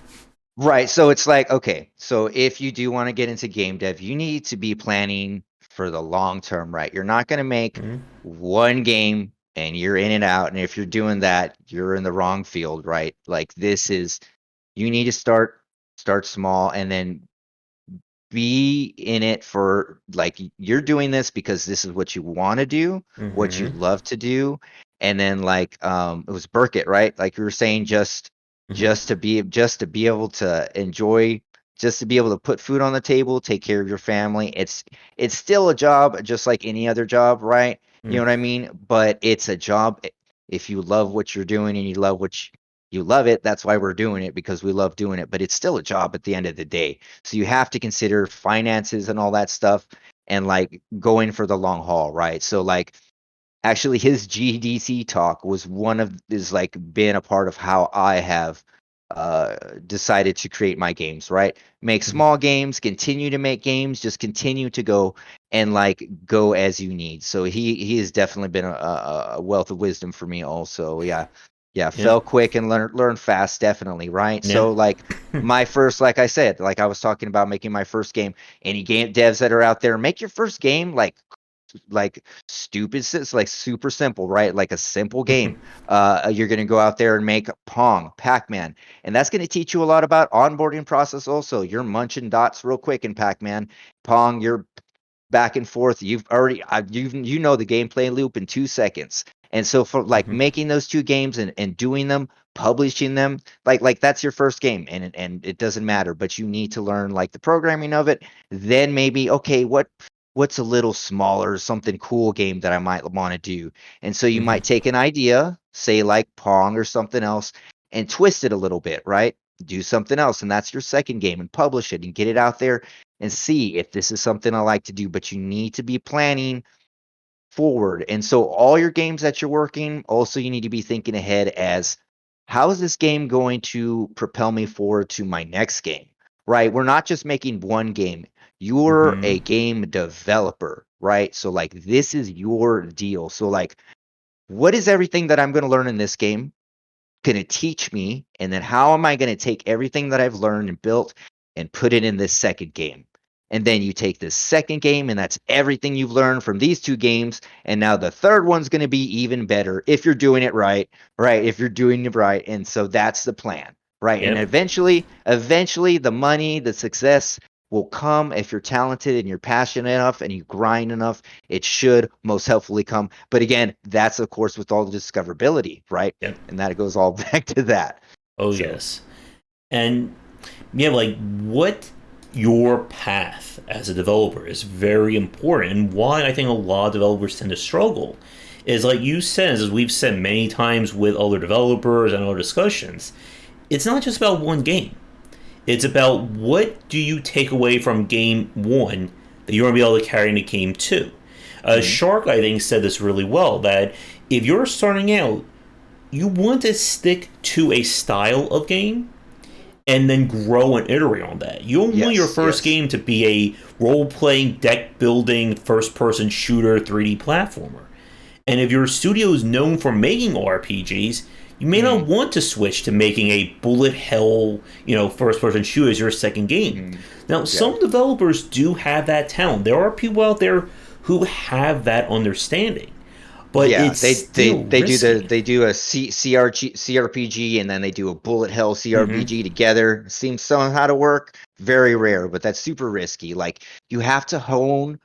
Right. So it's like, okay, so if you do want to get into game dev, you need to be planning for the long term, right? You're not going to make Mm-hmm. one game and you're in and out. And if you're doing that, you're in the wrong field, right? Like this is, you need to start small and then be in it for like you're doing this because this is what you want to do, what you Mm-hmm. love to do. And then like it was Burkett, right? Like you were saying, Mm-hmm. just to be able to enjoy, just to be able to put food on the table, take care of your family. It's still a job just like any other job, right? You know what I mean? But it's a job if you love what you're doing and you love it, that's why we're doing it because we love doing it, but it's still a job at the end of the day. So you have to consider finances and all that stuff and like going for the long haul, right? So like actually his GDC talk was one of is like been a part of how I have decided to create my games, right? Make Mm-hmm. small games, continue to make games, just continue to go and like go as you need. So he has definitely been a wealth of wisdom for me also. Yeah. Yeah, Yeah. fell quick and learn fast, definitely, right? Yeah. So like my first, like I said, like I was talking about making my first game. Any game devs that are out there, make your first game like stupid it's like super simple, right? Like a simple game. You're going to go out there and make Pong, Pac-Man, and that's going to teach you a lot about onboarding process also. You're munching dots real quick in Pac-Man. Pong, you're back and forth. You've already you know the gameplay loop in 2 seconds. And so for like Mm-hmm. making those two games and doing them, publishing them, like that's your first game, and it doesn't matter, but you need to learn like the programming of it. Then maybe okay, what's a little smaller, something cool game that I might want to do. And so you Mm-hmm. might take an idea, say like Pong or something else, and twist it a little bit, right? Do something else, and that's your second game, and publish it and get it out there and see if this is something I like to do. But you need to be planning forward. And so all your games that you're working, also you need to be thinking ahead as how is this game going to propel me forward to my next game? Right? We're not just making one game. You're Mm-hmm. a game developer, right? So like this is your deal. So like what is everything that I'm going to learn in this game going to teach me, and then how am I going to take everything that I've learned and built and put it in this second game? And then you take this second game, and that's everything you've learned from these two games. And now the third one's going to be even better if you're doing it right, right? If you're doing it right. And so that's the plan, right? And Yep. eventually, the money, the success, will come if you're talented and you're passionate enough and you grind enough. It should most helpfully come. But again, that's of course with all the discoverability, right? Yep. And that goes all back to that. Oh So yes. And yeah, like what your path as a developer is very important, and why I think a lot of developers tend to struggle is like you said, as we've said many times with other developers and other discussions, it's not just about one game. It's about what do you take away from game one that you're going to be able to carry into game two. mhm. Shark, I think, said this really well that if you're starting out, you want to stick to a style of game and then grow and iterate on that. You don't want your Yes, first yes. game to be a role playing, deck building, first person shooter 3D platformer. And if your studio is known for making RPGs, you may not Mhm, want to switch to making a bullet hell, first person shooter as your second game. mhm. Now, Yeah. some developers do have that talent. There are people out there who have that understanding, but Yeah, it's still risky. they do a CRPG and then they do a bullet hell Mm-hmm. CRPG together. Seems somehow to work. Very rare, but that's super risky. Like you have to hone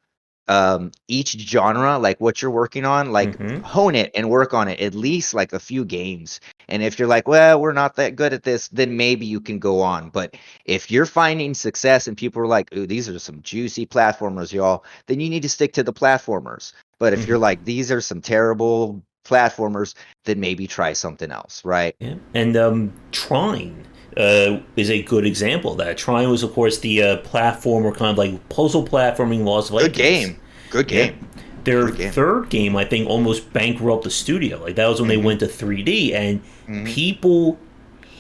each genre, like what you're working on, like Mm-hmm. hone it and work on it at least like a few games. And if you're like, well, we're not that good at this, then maybe you can go on. But if you're finding success and people are like, ooh, these are some juicy platformers, y'all, then you need to stick to the platformers. But if Mm-hmm. you're like, these are some terrible platformers, then maybe try something else, right? Yeah. And Trine is a good example of that. Trine was, of course, the platformer, kind of like puzzle platforming Lost Good Vikings. game. Good Yep. game. Their Good game. third game, I think, almost bankrupted the studio. Like, that was when they Mm-hmm. went to 3D, and Mm-hmm. people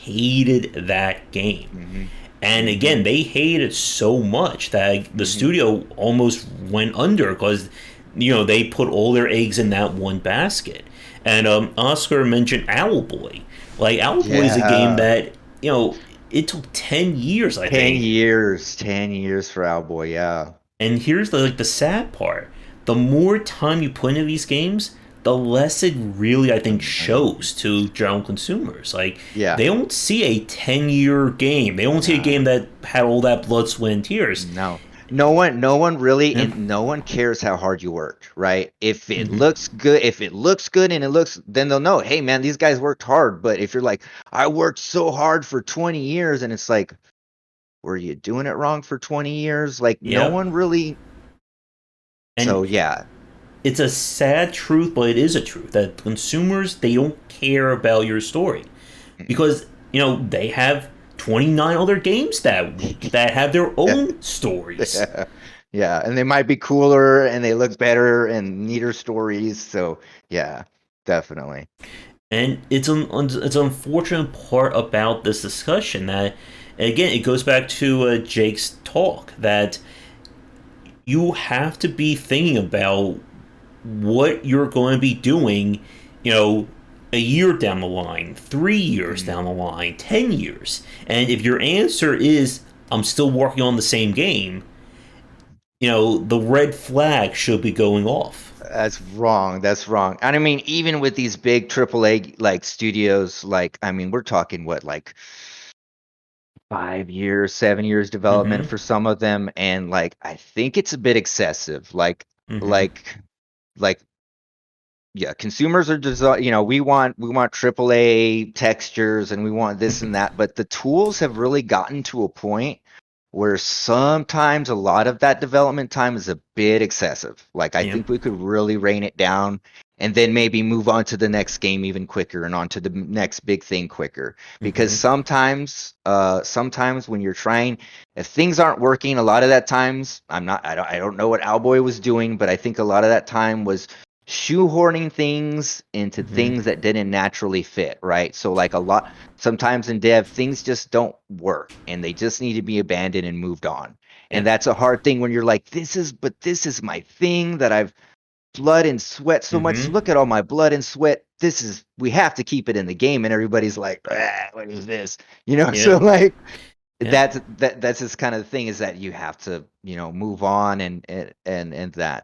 hated that game. Mm-hmm. And Mm-hmm. again, they hated it so much that the Mm-hmm. studio almost went under because, they put all their eggs in that one basket. And Oscar mentioned Owlboy. Like, Owlboy is a game Yeah. that, it took 10 years, I 10 think. years, 10 years for Owlboy, yeah. And here's the sad part: the more time you put into these games, the less it really I The think money. shows to general consumers. Like Yeah. they don't see a 10-year game. They don't see a game Nah. that had all that blood, sweat, and tears. No. No one really Yeah. and no one cares how hard you worked, right? Mm-hmm. If it looks good and it looks then they'll know, hey man, these guys worked hard. But if you're like, I worked so hard for 20 years and it's like, were you doing it wrong for 20 years? Like no Yep. one really And so yeah. it's a sad truth, but it is a truth that consumers they don't care about your story Mm-mm. because they have 29 other games that have their own stories. Yeah. Yeah, and they might be cooler and they look better and neater stories. So yeah, definitely. And it's an unfortunate part about this discussion that, again, it goes back to Jake's talk that you have to be thinking about what you're going to be doing, you know, a year down the line, 3 years Mhm. down the line, 10 years. And if your answer is, I'm still working on the same game, the red flag should be going off. That's wrong. That's wrong. And I mean, even with these big AAA like studios, like I mean, we're talking what like 5 years, 7 years Mm development hmm. for some of them, and like I think it's a bit excessive. Mm hmm. Like, like yeah, consumers are we want AAA textures and we want this and that, but the tools have really gotten to a point where sometimes a lot of that development time is a bit excessive. Like I Yep. think we could really rein it down and then maybe move on to the next game even quicker and on to the next big thing quicker. Mm Because hmm. sometimes when you're trying, if things aren't working, a lot of that times I don't know what Owlboy was doing, but I think a lot of that time was shoehorning things into Mm hmm. things that didn't naturally fit, right? So like a lot sometimes in dev things just don't work and they just need to be abandoned and moved on. And Yep. that's a hard thing when you're like this is my thing that I've blood and sweat so Mm much. hmm. Look at all my blood and sweat. We have to keep it in the game and everybody's like, ah, what is this? So Yep. like Yep. that's this kind of thing is that you have to, move on and that.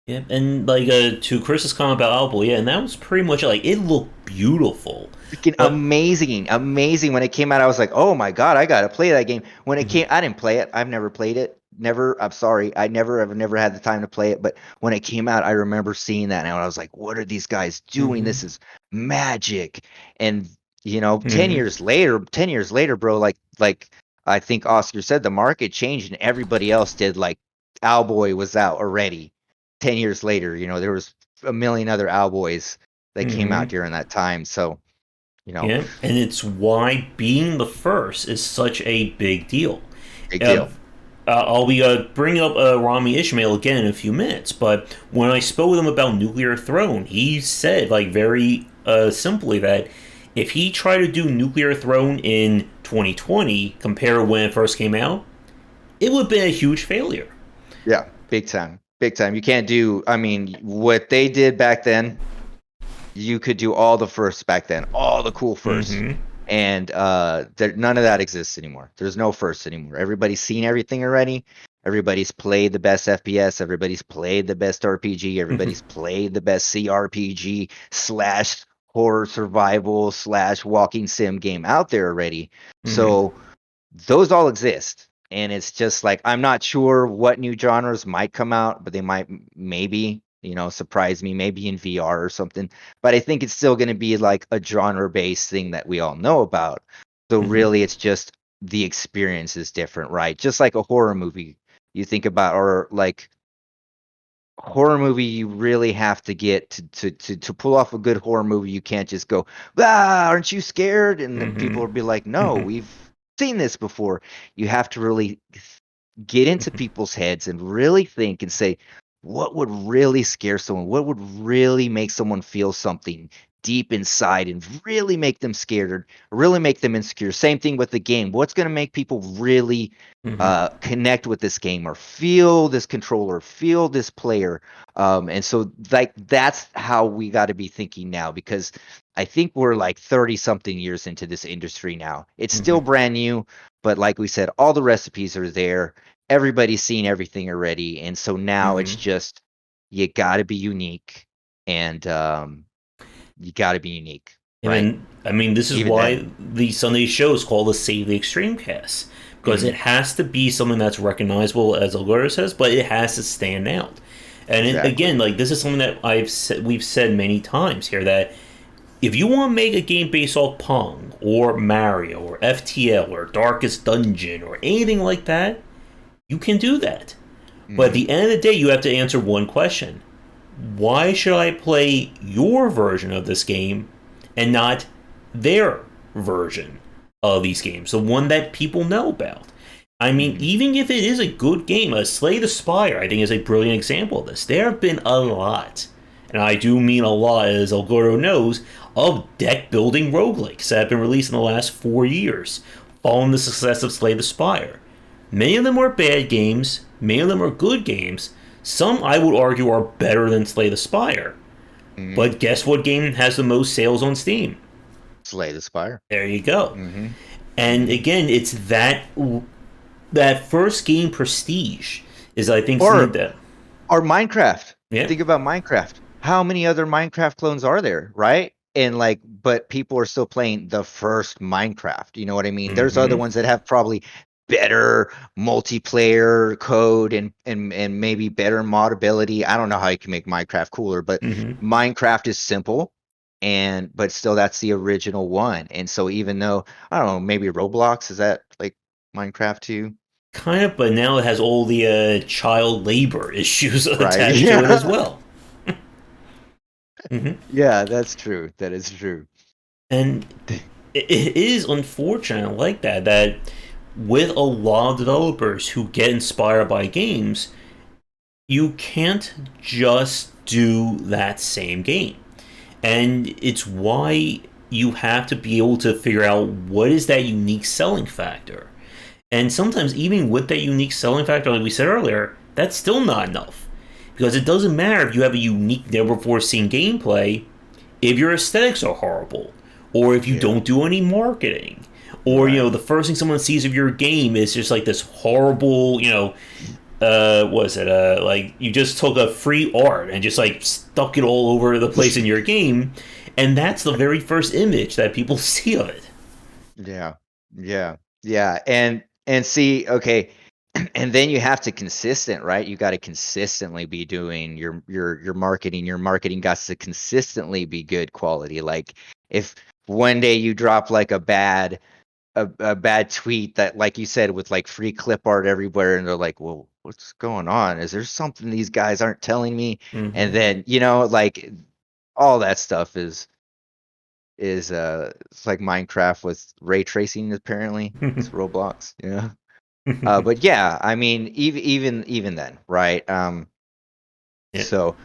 Yeah, and like to Chris's comment about Alpo, yeah, and that was pretty much like it looked beautiful, Freaking but amazing, amazing. When it came out, I was like, oh my God, I gotta play that game. When it mhm, came, I didn't play it. I've never played it. Never, I'm sorry. I never have never had the time to play it. But when it came out, I remember seeing that and I was like, what are these guys doing? mhm, This is magic. And you know, mhm, 10 years later, bro, like I think Oscar said, the market changed and everybody else did. Like Owlboy was out already. 10 years later, you know, there was a million other Owlboys that came out mhm. during that time. So you know, Yeah, and it's why being the first is such a big deal. big Uh, deal. I'll be bringing up Rami Ishmael again in a few minutes, but when I spoke with him about Nuclear Throne, he said, like, very simply that if he tried to do Nuclear Throne in 2020, compare when it first came out, it would have been a huge failure. Yeah, big time. Big time. You can't do, I mean, what they did back then, you could do all the firsts back then, all the cool firsts. Mm-hmm. And none of that exists anymore. There's no firsts anymore. Everybody's seen everything already. Everybody's played the best FPS. Everybody's played the best RPG. Everybody's played the best CRPG slash horror survival slash walking sim game out there already. Mm-hmm. So those all exist. And it's just like I'm not sure what new genres might come out, but they might maybe, you know, surprise me, maybe in VR or something. But I think it's still going to be like a genre based thing that we all know about. So Mm-hmm. really it's just the experience is different, right? Just like a horror movie you think about, or like horror movie, you really have to get to pull off a good horror movie. You can't just go, ah, aren't you scared? And then people Mm-hmm. will be like, no, Mm-hmm. we've seen this before. You have to really get into people's heads and really think and say, what would really scare someone? What would really make someone feel something deep inside and really make them scared or really make them insecure? Same thing with the game. What's going to make people really Mm-hmm. connect with this game or feel this controller, feel this player? And so, like, that's how we got to be thinking now because I think we're like 30 something years into this industry now. It's still Mm-hmm. brand new, but like we said, all the recipes are there. Everybody's seen everything already, and so now it's Mm-hmm. just you got to be unique, and you got to be unique, And right? then, I mean, this is Even why then. the Sunday show is called the Save the Extreme Cast. Because Hmm. it has to be something that's recognizable, as Alberto says, but it has to stand out. And it, Exactly. again, like this is something that we've said many times here that if you want to make a game based off Pong or Mario or FTL or Darkest Dungeon or anything like that, you can do that. But at Hmm. the end of the day, you have to answer one question: why should I play your version of this game and not their version of these games, the one that people know about? I mean, Hmm. even if it is a good game, Slay the Spire, I think, is a brilliant example of this. There have been a lot, and I do mean a lot, as El Gordo knows, of deck building roguelikes that have been released in the last 4 years, following the success of Slay the Spire. Many of them are bad games, many of them are good games. Some, I would argue, are better than Slay the Spire. Hmm. But guess what game has the most sales on Steam? Slay the Spire. There you go. Hmm. And Hmm. again, it's that first game prestige is, I think, something Or that, or Minecraft. yeah. Think about Minecraft. How many other Minecraft clones are there, right? And like, but people are still playing the first Minecraft. You know what I mean? There's other Mm-hmm. ones that have probably better multiplayer code and maybe better modability. I don't know how you can make Minecraft cooler, but Mm-hmm. Minecraft is simple and but still that's the original one. And so even though I don't know, maybe Roblox is that like Minecraft too? Kind of, but now it has all the child labor issues Right. attached to it as Yeah. well. Mm-hmm. Yeah, that's true. That is true. And it is unfortunate like that, that with a lot of developers who get inspired by games, you can't just do that same game. And it's why you have to be able to figure out what is that unique selling factor. And sometimes, even with that unique selling factor, like we said earlier, that's still not enough. Because it doesn't matter if you have a unique, never before seen gameplay if your aesthetics are horrible, or if you Yeah. don't do any marketing, or Right. the first thing someone sees of your game is just like this horrible, was it like you just took a free art and just like stuck it all over the place in your game, and that's the very first image that people see of it. Yeah. Yeah. Yeah. And see, okay, and then you have to consistent, right? You got to consistently be doing your marketing. Your marketing got to consistently be good quality. Like if one day you drop like a bad tweet that, like you said, with like free clip art everywhere, and they're like, well, what's going on? Is there something these guys aren't telling me? And Hmm. then, like all that stuff is it's like Minecraft with ray tracing, apparently. It's Roblox, yeah. But yeah, I mean, even then, right? Yeah. So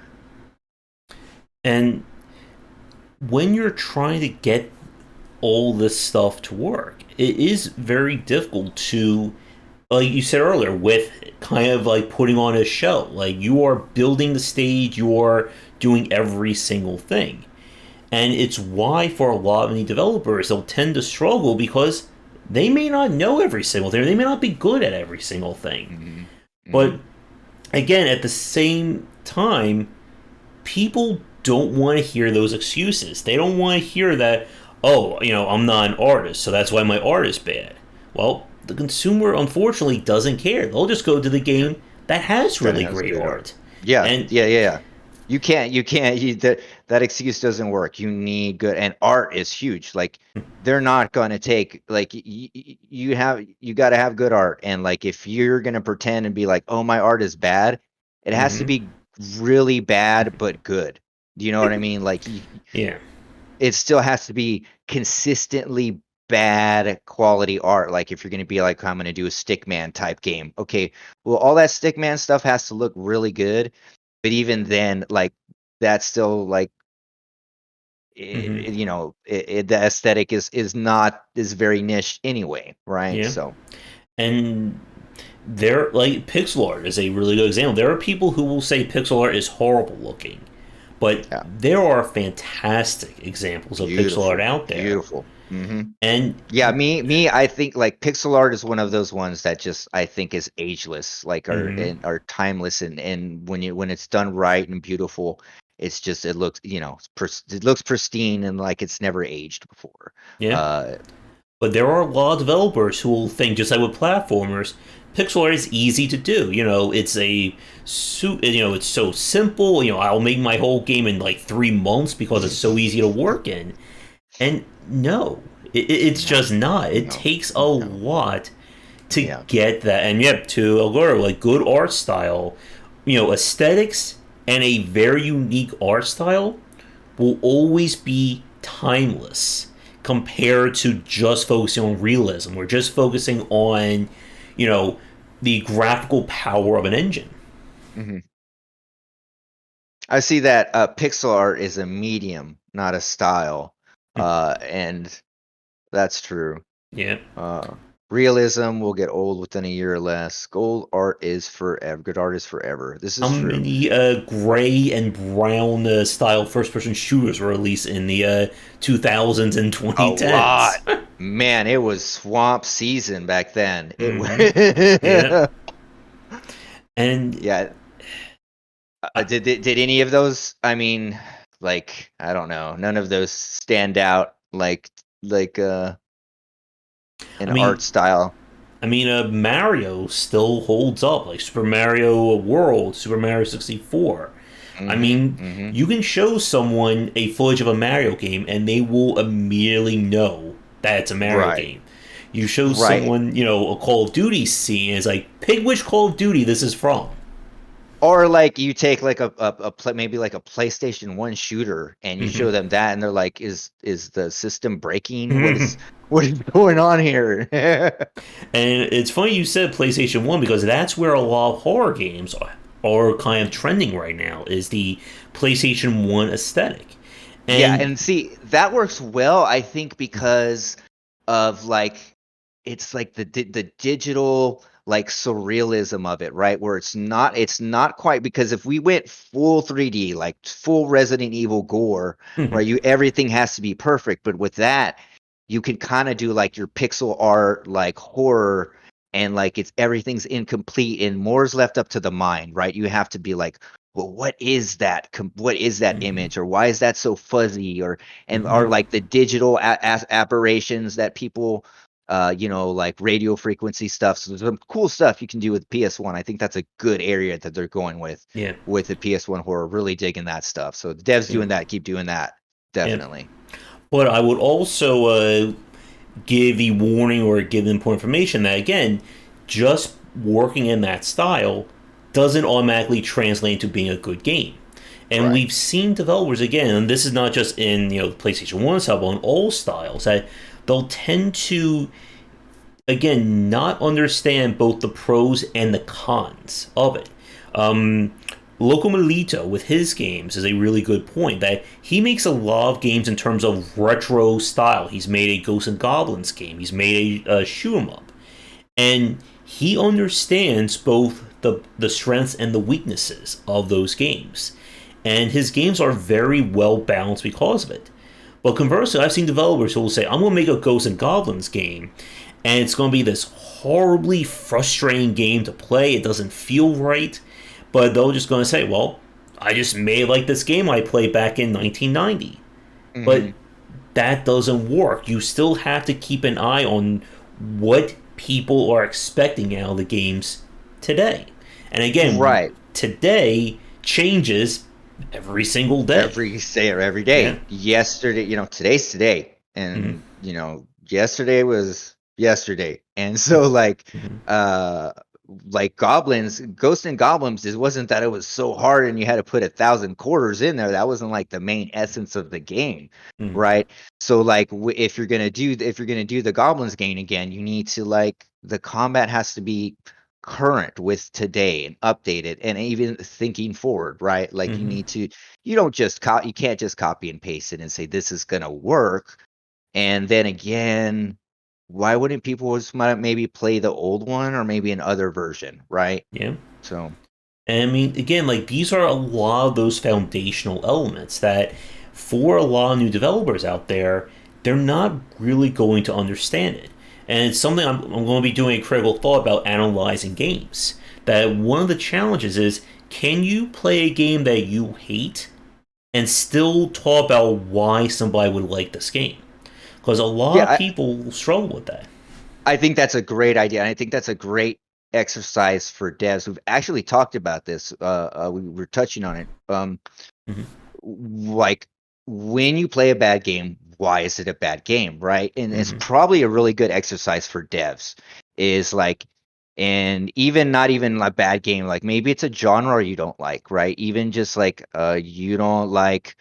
And when you're trying to get all this stuff to work, it is very difficult to, like you said earlier, with kind of like putting on a show. Like you are building the stage, you are doing every single thing. And it's why for a lot of many developers they'll tend to struggle because they may not know every single thing, or they may not be good at every single thing. mhm, But mhm. again, at the same time, people don't want to hear those excuses. They don't want to hear that, oh, I'm not an artist, so that's why my art is bad. Well, the consumer unfortunately doesn't care. They'll just go to the Yeah, game that has that really has great good art. art. Yeah, And yeah, yeah, yeah. That excuse doesn't work. You need good, and art is huge. Like they're not gonna take like you got to have good art, and like if you're gonna pretend and be like, oh, my art is bad, it has to mhm, be really bad but good. Do you know what I mean? Like yeah, it still has to be consistently bad quality art. Like if you're going to be like, I'm going to do a Stickman type game. Okay, well, all that Stickman stuff has to look really good, but even then, like that's still like hmm, the aesthetic is not is very niche anyway, right? yeah. So And there, like pixel art is a really good example. There are people who will say pixel art is horrible looking, but yeah, there are fantastic examples of pixel art beautiful, out there. beautiful. Hmm. And Yeah, I think like pixel art is one of those ones that just I think is ageless, like mhm, are timeless, and when it's done right and beautiful, it's just it looks it looks pristine and like it's never aged before. yeah, Uh, but there are a lot of developers who will think, just like with platformers, pixel art is easy to do. It's it's so simple. I'll make my whole game in like 3 months because it's so easy to work in. And no, it's no, just not. It no, takes a no, lot to yeah, get that. And yep, to allure like good art style, aesthetics and a very unique art style will always be timeless compared to just focusing on realism. We're just focusing on, you know, the graphical power of an engine. hmm. I see that pixel art is a medium, not a style, and that's true. Yeah. Uh, Realism will get old within a year or less. Gold art is forever. Good art is forever. This How is true. many gray and brown style first person shooters were released in the 2000s and A lot. 2010s? Man, it was swamp season back then. It was. Hmm. Yeah. And Yeah. uh, Did any of those? I mean, like I don't know. None of those stand out like I an art mean, style. Mario still holds up, like Super Mario World, Super Mario 64. I Mm-hmm. mean, Mm-hmm. you can show someone a footage of a Mario game and they will immediately know that it's a Mario Right. game. You show Right. someone, a Call of Duty scene, and it's like, pick which Call of Duty this is from. Or like you take like maybe like a PlayStation 1 shooter and you show Hmm. them that and they're like, is the system breaking? What is going on here? And it's funny you said PlayStation 1 because that's where a lot of horror games are kind of trending right now, is the PlayStation 1 aesthetic. Yeah, And and see, that works well, I think, because of like it's like the digital like surrealism of it, right? Where it's not quite, because if we went full 3D, like full Resident Evil gore, right, you everything has to be perfect, but with that, you can kind of do like your pixel art like horror and like it's everything's incomplete and more's left up to the mind, right? You have to be like, well, what is that? What is that Mm-hmm. image, or why is that so fuzzy, or and Mm-hmm. are like the digital aberrations that people, like radio frequency stuff. So there's some cool stuff you can do with PS1. I think that's a good area that they're going Yeah. with the PS1 horror. Really digging that stuff. So the devs Yeah. doing that, keep doing that, Yeah. definitely. But I would also give the warning or give them important information that again, just working in that style doesn't automatically translate into being a good game. And Right. we've seen developers again, and this is not just in the PlayStation One style, but in all styles, that they'll tend to again not understand both the pros and the cons of it. Um, Loco Melito with his games is a really good point that he makes a lot of games in terms of retro style. He's made a Ghosts and Goblins game. He's made a shoot 'em up, and he understands both the strengths and the weaknesses of those games. And his games are very well balanced because of it. But conversely, I've seen developers who will say, I'm going to make a Ghosts and Goblins game, and it's going to be this horribly frustrating game to play. It doesn't feel right. But they're just going to say, well, I just made like this game I played back in 1990. But Hmm. that doesn't work. You still have to keep an eye on what people are expecting out of the games today. And again, Right. today changes every single day. Every day or every Yeah. day. Yesterday, today's today, Mm-hmm. and yesterday was yesterday, and so Mm-hmm. uh, like goblins, ghosts and goblins. It wasn't that it was so hard and you had to put 1,000 quarters in there. That wasn't like the main essence of the game, Mm-hmm. right? So like, if you're gonna do the goblins game again, you need to like the combat has to be current with today and updated and even thinking forward, right? Like Mm-hmm. you can't just copy and paste it and say this is gonna work. And then again, why wouldn't people just might maybe play the old one or maybe an other version, right? Yeah. So And I mean, again, like these are a lot of those foundational elements that for a lot of new developers out there, they're not really going to understand it. And it's something I'm going to be doing a critical thought about analyzing games. That one of the challenges is can you play a game that you hate and still talk about why somebody would like this game? Because a lot of yeah, people struggle with that. I think that's a great idea. And I think that's a great exercise for devs. We've actually talked about this. We were touching on it. Hmm. Like when you play a bad game, why is it a bad game, right? And it's Hmm. probably a really good exercise for devs. Is like, and even not even a bad game, like maybe it's a genre you don't like, right? Even just like you don't like,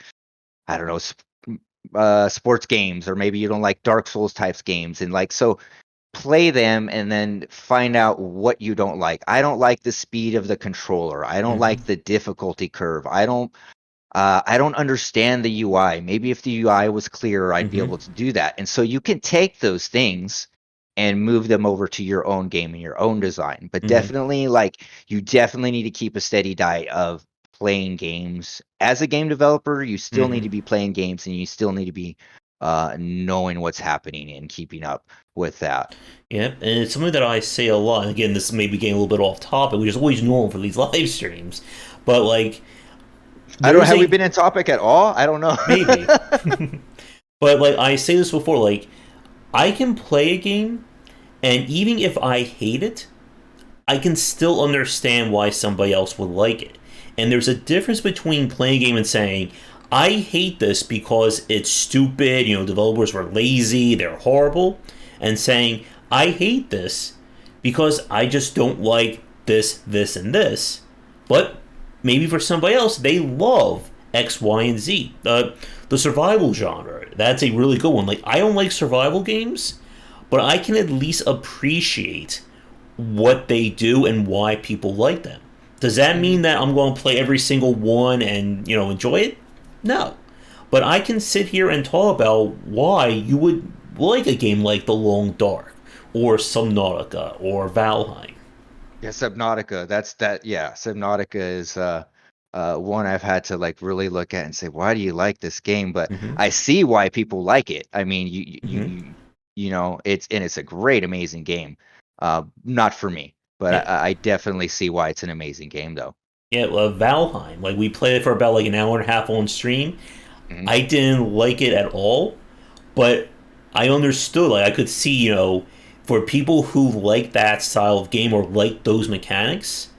I don't know, sports games, or maybe you don't like Dark Souls types games, and like so play them and then find out what you don't like. I don't like the speed of the controller. I don't Hmm. like the difficulty curve. I don't understand the UI. Maybe if the UI was clearer, I'd be Hmm. able to do that. And so you can take those things and move them over to your own game and your own design. But Hmm. definitely, like, you definitely need to keep a steady diet of playing games. As a game developer, you still need Hmm. to be playing games and you still need to be knowing what's happening and keeping up with that. Yep, and it's something that I say a lot. And again, this may be getting a little bit off topic, which is always normal for these live streams. But like, I don't there's have we a been in topic at all? I don't know. maybe, but like I say this before, like I can play a game, and even if I hate it, I can still understand why somebody else would like it. And there's a difference between playing a game and saying, I hate this because it's stupid, developers were lazy, they're horrible, and saying, I hate this because I just don't like this, this, and this. But maybe for somebody else, they love X, Y, and Z. The survival genre, that's a really good one. Like, I don't like survival games, but I can at least appreciate what they do and why people like them. Does that mean that I'm going to play every single one and enjoy it? No, but I can sit here and talk about why you would like a game like The Long Dark or Subnautica or Valheim. Yeah, Subnautica. That's that. Yeah, Subnautica is one I've had to like really look at and say, why do you like this game? But Mm-hmm. I see why people like it. I mean, Mm-hmm. it's a great, amazing game. Not for me, but Yeah, I definitely see why it's an amazing game, though. yeah. Valheim. Like we played it for about like an hour and a half on stream. Hmm. I didn't like it at all, but I understood. Like I could see, for people who like that style of game or like those mechanics,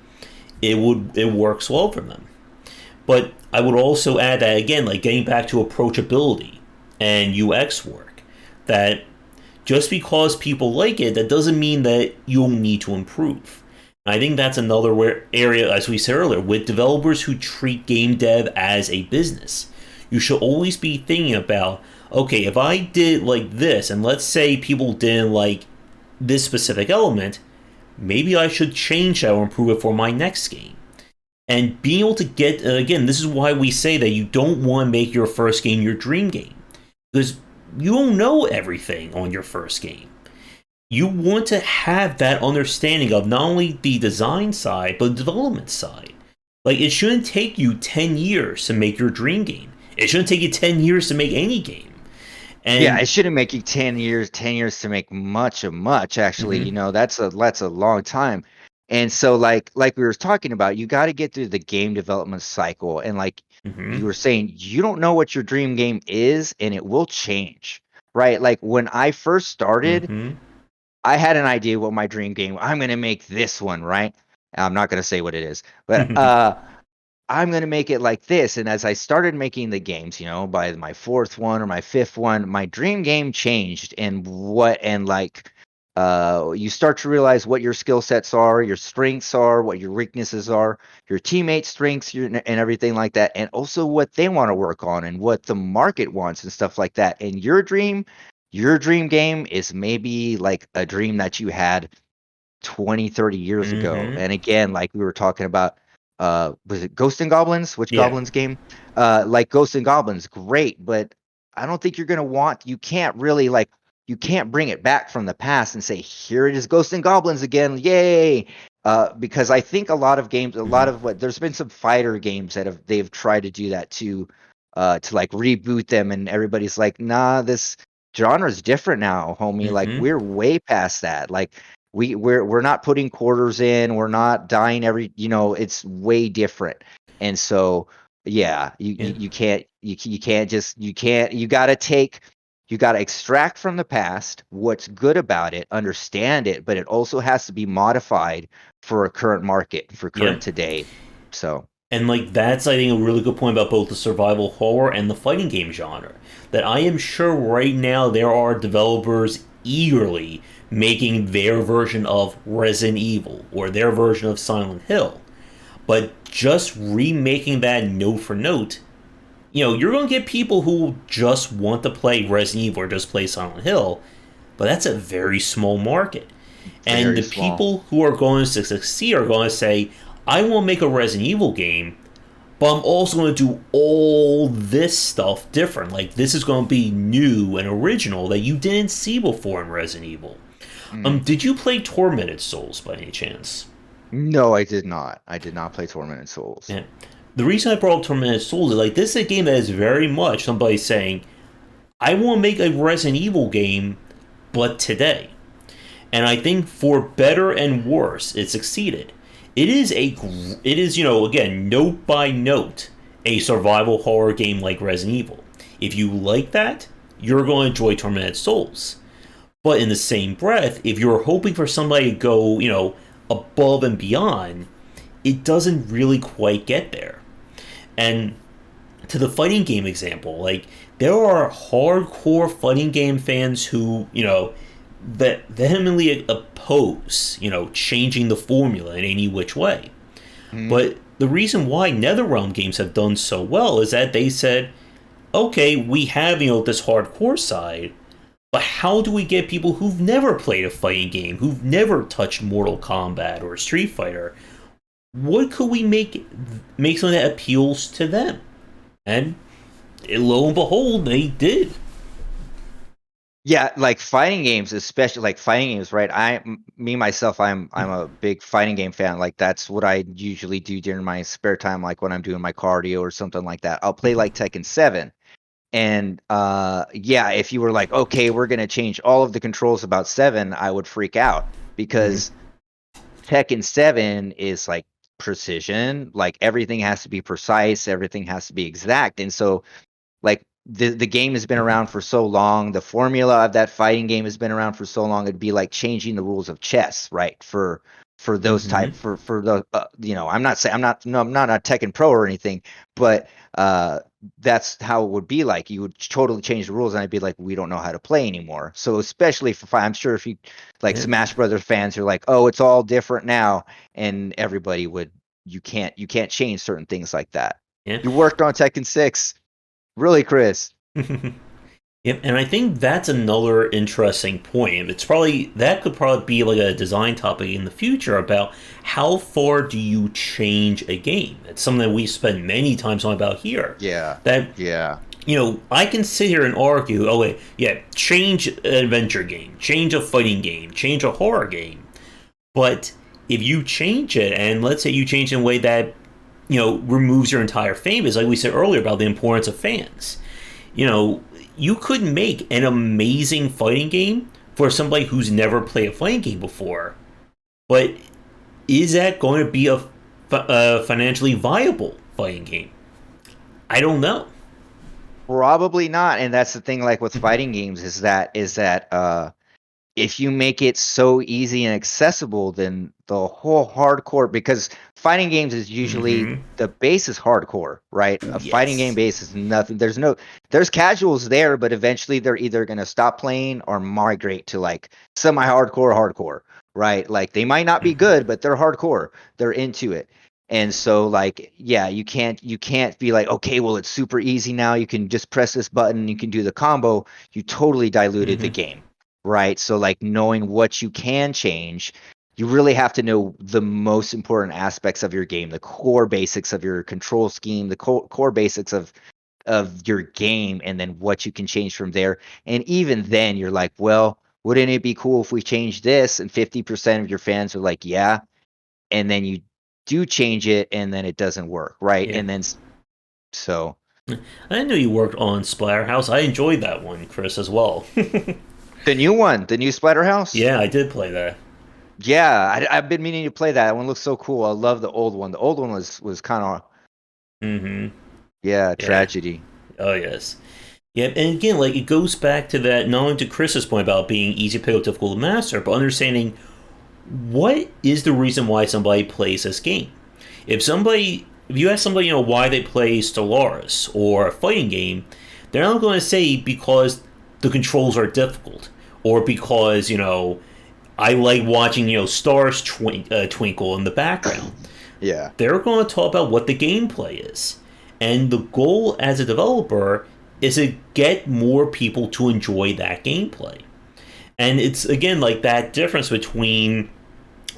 it works well for them. But I would also add that again, like getting back to approachability and UX work, that just because people like it, that doesn't mean that you'll need to improve. And I think that's another area, as we said earlier, with developers who treat game dev as a business. You should always be thinking about, okay, if I did like this, and let's say people didn't like this specific element, maybe I should change that or improve it for my next game. And being able to get, again, this is why we say that you don't want to make your first game your dream game. Because you don't know everything on your first game. You want to have that understanding of not only the design side, but the development side. Like, it shouldn't take you 10 years to make your dream game. It shouldn't take you 10 years to make any game. Yeah, it And, shouldn't make you 10 years to make much of much, actually. mm-hmm, That's a long time. And so like we were talking about, you got to get through the game development cycle. And like mm-hmm, you were saying, you don't know what your dream game is, and it will change. Right? Like when I first started, mm-hmm, I had an idea what my dream game. I'm gonna make this one, right? I'm not gonna say what it is, but I'm gonna make it like this. And as I started making the games, by my fourth one or my fifth one, my dream game changed. And like you start to realize what your skill sets are, your strengths are, what your weaknesses are, your teammates' strengths, and everything like that, and also what they want to work on and what the market wants and stuff like that. And your dream game is maybe like a dream that you had 20, 30 years ago. mm-hmm. And again, like we were talking about, was it Ghost and Goblins? Which Yeah. Goblins game? Like Ghost and Goblins, great, but I don't think you're gonna you can't really like you can't bring it back from the past and say, here it is, Ghost and Goblins again, yay. Because I think a lot of games, a lot Mm-hmm. of what there's been some fighter games that they've tried to do that to like reboot them, and everybody's like, nah, this genre is different now, homie. Like Mm-hmm. we're way past that. Like we're not putting quarters in, we're not dying it's way different. And so yeah, Yeah. you got to extract from the past what's good about it, understand it, but it also has to be modified for a current market, for Yeah. current today. So And like that's I think a really good point about both the survival horror and the fighting game genre. That I am sure right now there are developers eagerly making their version of Resident Evil or their version of Silent Hill. But just remaking that note for note, you're going to get people who just want to play Resident Evil or just play Silent Hill, but that's a very small market. And very the small. people who are going to succeed are going to say, I want to make a Resident Evil game, but I'm also going to do all this stuff different. Like, this is going to be new and original that you didn't see before in Resident Evil. Mhm. Did you play Tormented Souls by any chance? No, I did not play Tormented Souls. Yeah. The reason I brought up Tormented Souls is like this is a game that is very much somebody saying, I want to make a Resident Evil game, but today. And I think for better and worse, it succeeded. It is again note by note a survival horror game like Resident Evil. If you like that, you're going to enjoy Tormented Souls. But in the same breath, if you're hoping for somebody to go above and beyond, it doesn't really quite get there. And to the fighting game example, like there are hardcore fighting game fans who that vehemently oppose changing the formula in any which way. Mhm. But the reason why NetherRealm games have done so well is that they said, okay, we have this hardcore side, but how do we get people who've never played a fighting game, who've never touched Mortal Kombat or Street Fighter? What could we make something that appeals to them? And lo and behold, they did. Yeah, like fighting games, especially like fighting games, right? Me myself, I'm a big fighting game fan. Like that's what I usually do during my spare time, like when I'm doing my cardio or something like that. I'll play like Tekken 7. And yeah, if you were like, okay, we're gonna change all of the controls about 7, I would freak out because Tekken 7 is like precision, like everything has to be precise, everything has to be exact. And so like the game has been around for so long, the formula of that fighting game has been around for so long, it'd be like changing the rules of chess, right? For those type for the I'm not saying I'm not a Tekken Pro or anything, but that's how it would be. Like you would totally change the rules and I'd be like, we don't know how to play anymore. So especially for I'm sure if you like Smash Brothers fans are like, oh, it's all different now, and everybody would you can't change certain things like that. Yeah. You worked on Tekken 6. Really, Chris? Yep, and I think that's another interesting point. That could probably be like a design topic in the future about how far do you change a game. It's something that we spend many times on about here. Yeah. That Yeah. I can sit here and argue, oh wait, yeah, change an adventure game, change a fighting game, change a horror game. But if you change it, and let's say you change it in a way that removes your entire fan base, like we said earlier about the importance of fans. You could make an amazing fighting game for somebody who's never played a fighting game before, but is that going to be a financially viable fighting game? I don't know. Probably not. And that's the thing, like with fighting games, is that if you make it so easy and accessible, then the whole hardcore, because fighting games is usually the base is hardcore, right? A fighting game base is nothing. There's casuals there, but eventually they're either going to stop playing or migrate to like hardcore, right? Like they might not be good, but they're hardcore. They're into it. And so like, yeah, you can't be like, okay, well, it's super easy now. You can just press this button and you can do the combo. You totally diluted the game. Right. So like knowing what you can change, you really have to know the most important aspects of your game, the core basics of your control scheme, the core basics of your game, and then what you can change from there. And even then you're like, well, wouldn't it be cool if we changed this? And 50% of your fans are like, yeah. And then you do change it and then it doesn't work. Right. Yeah. And then so I didn't know you worked on Splatterhouse. I enjoyed that one, Chris, as well. the new one, the new Splatterhouse. Yeah, I did play that. Yeah, I've been meaning to play that. That one looks so cool. I love the old one. The old one was kind of yeah, tragedy. Oh yes. Yeah, and again, like it goes back to that, not only to Chris's point about being easy to pick up, difficult to master, but understanding what is the reason why somebody plays this game. If you ask somebody, why they play Stellaris or a fighting game, they're not going to say because the controls are difficult or because I like watching stars twinkle in the background. Yeah, they're going to talk about what the gameplay is, and the goal as a developer is to get more people to enjoy that gameplay. And it's again like that difference between.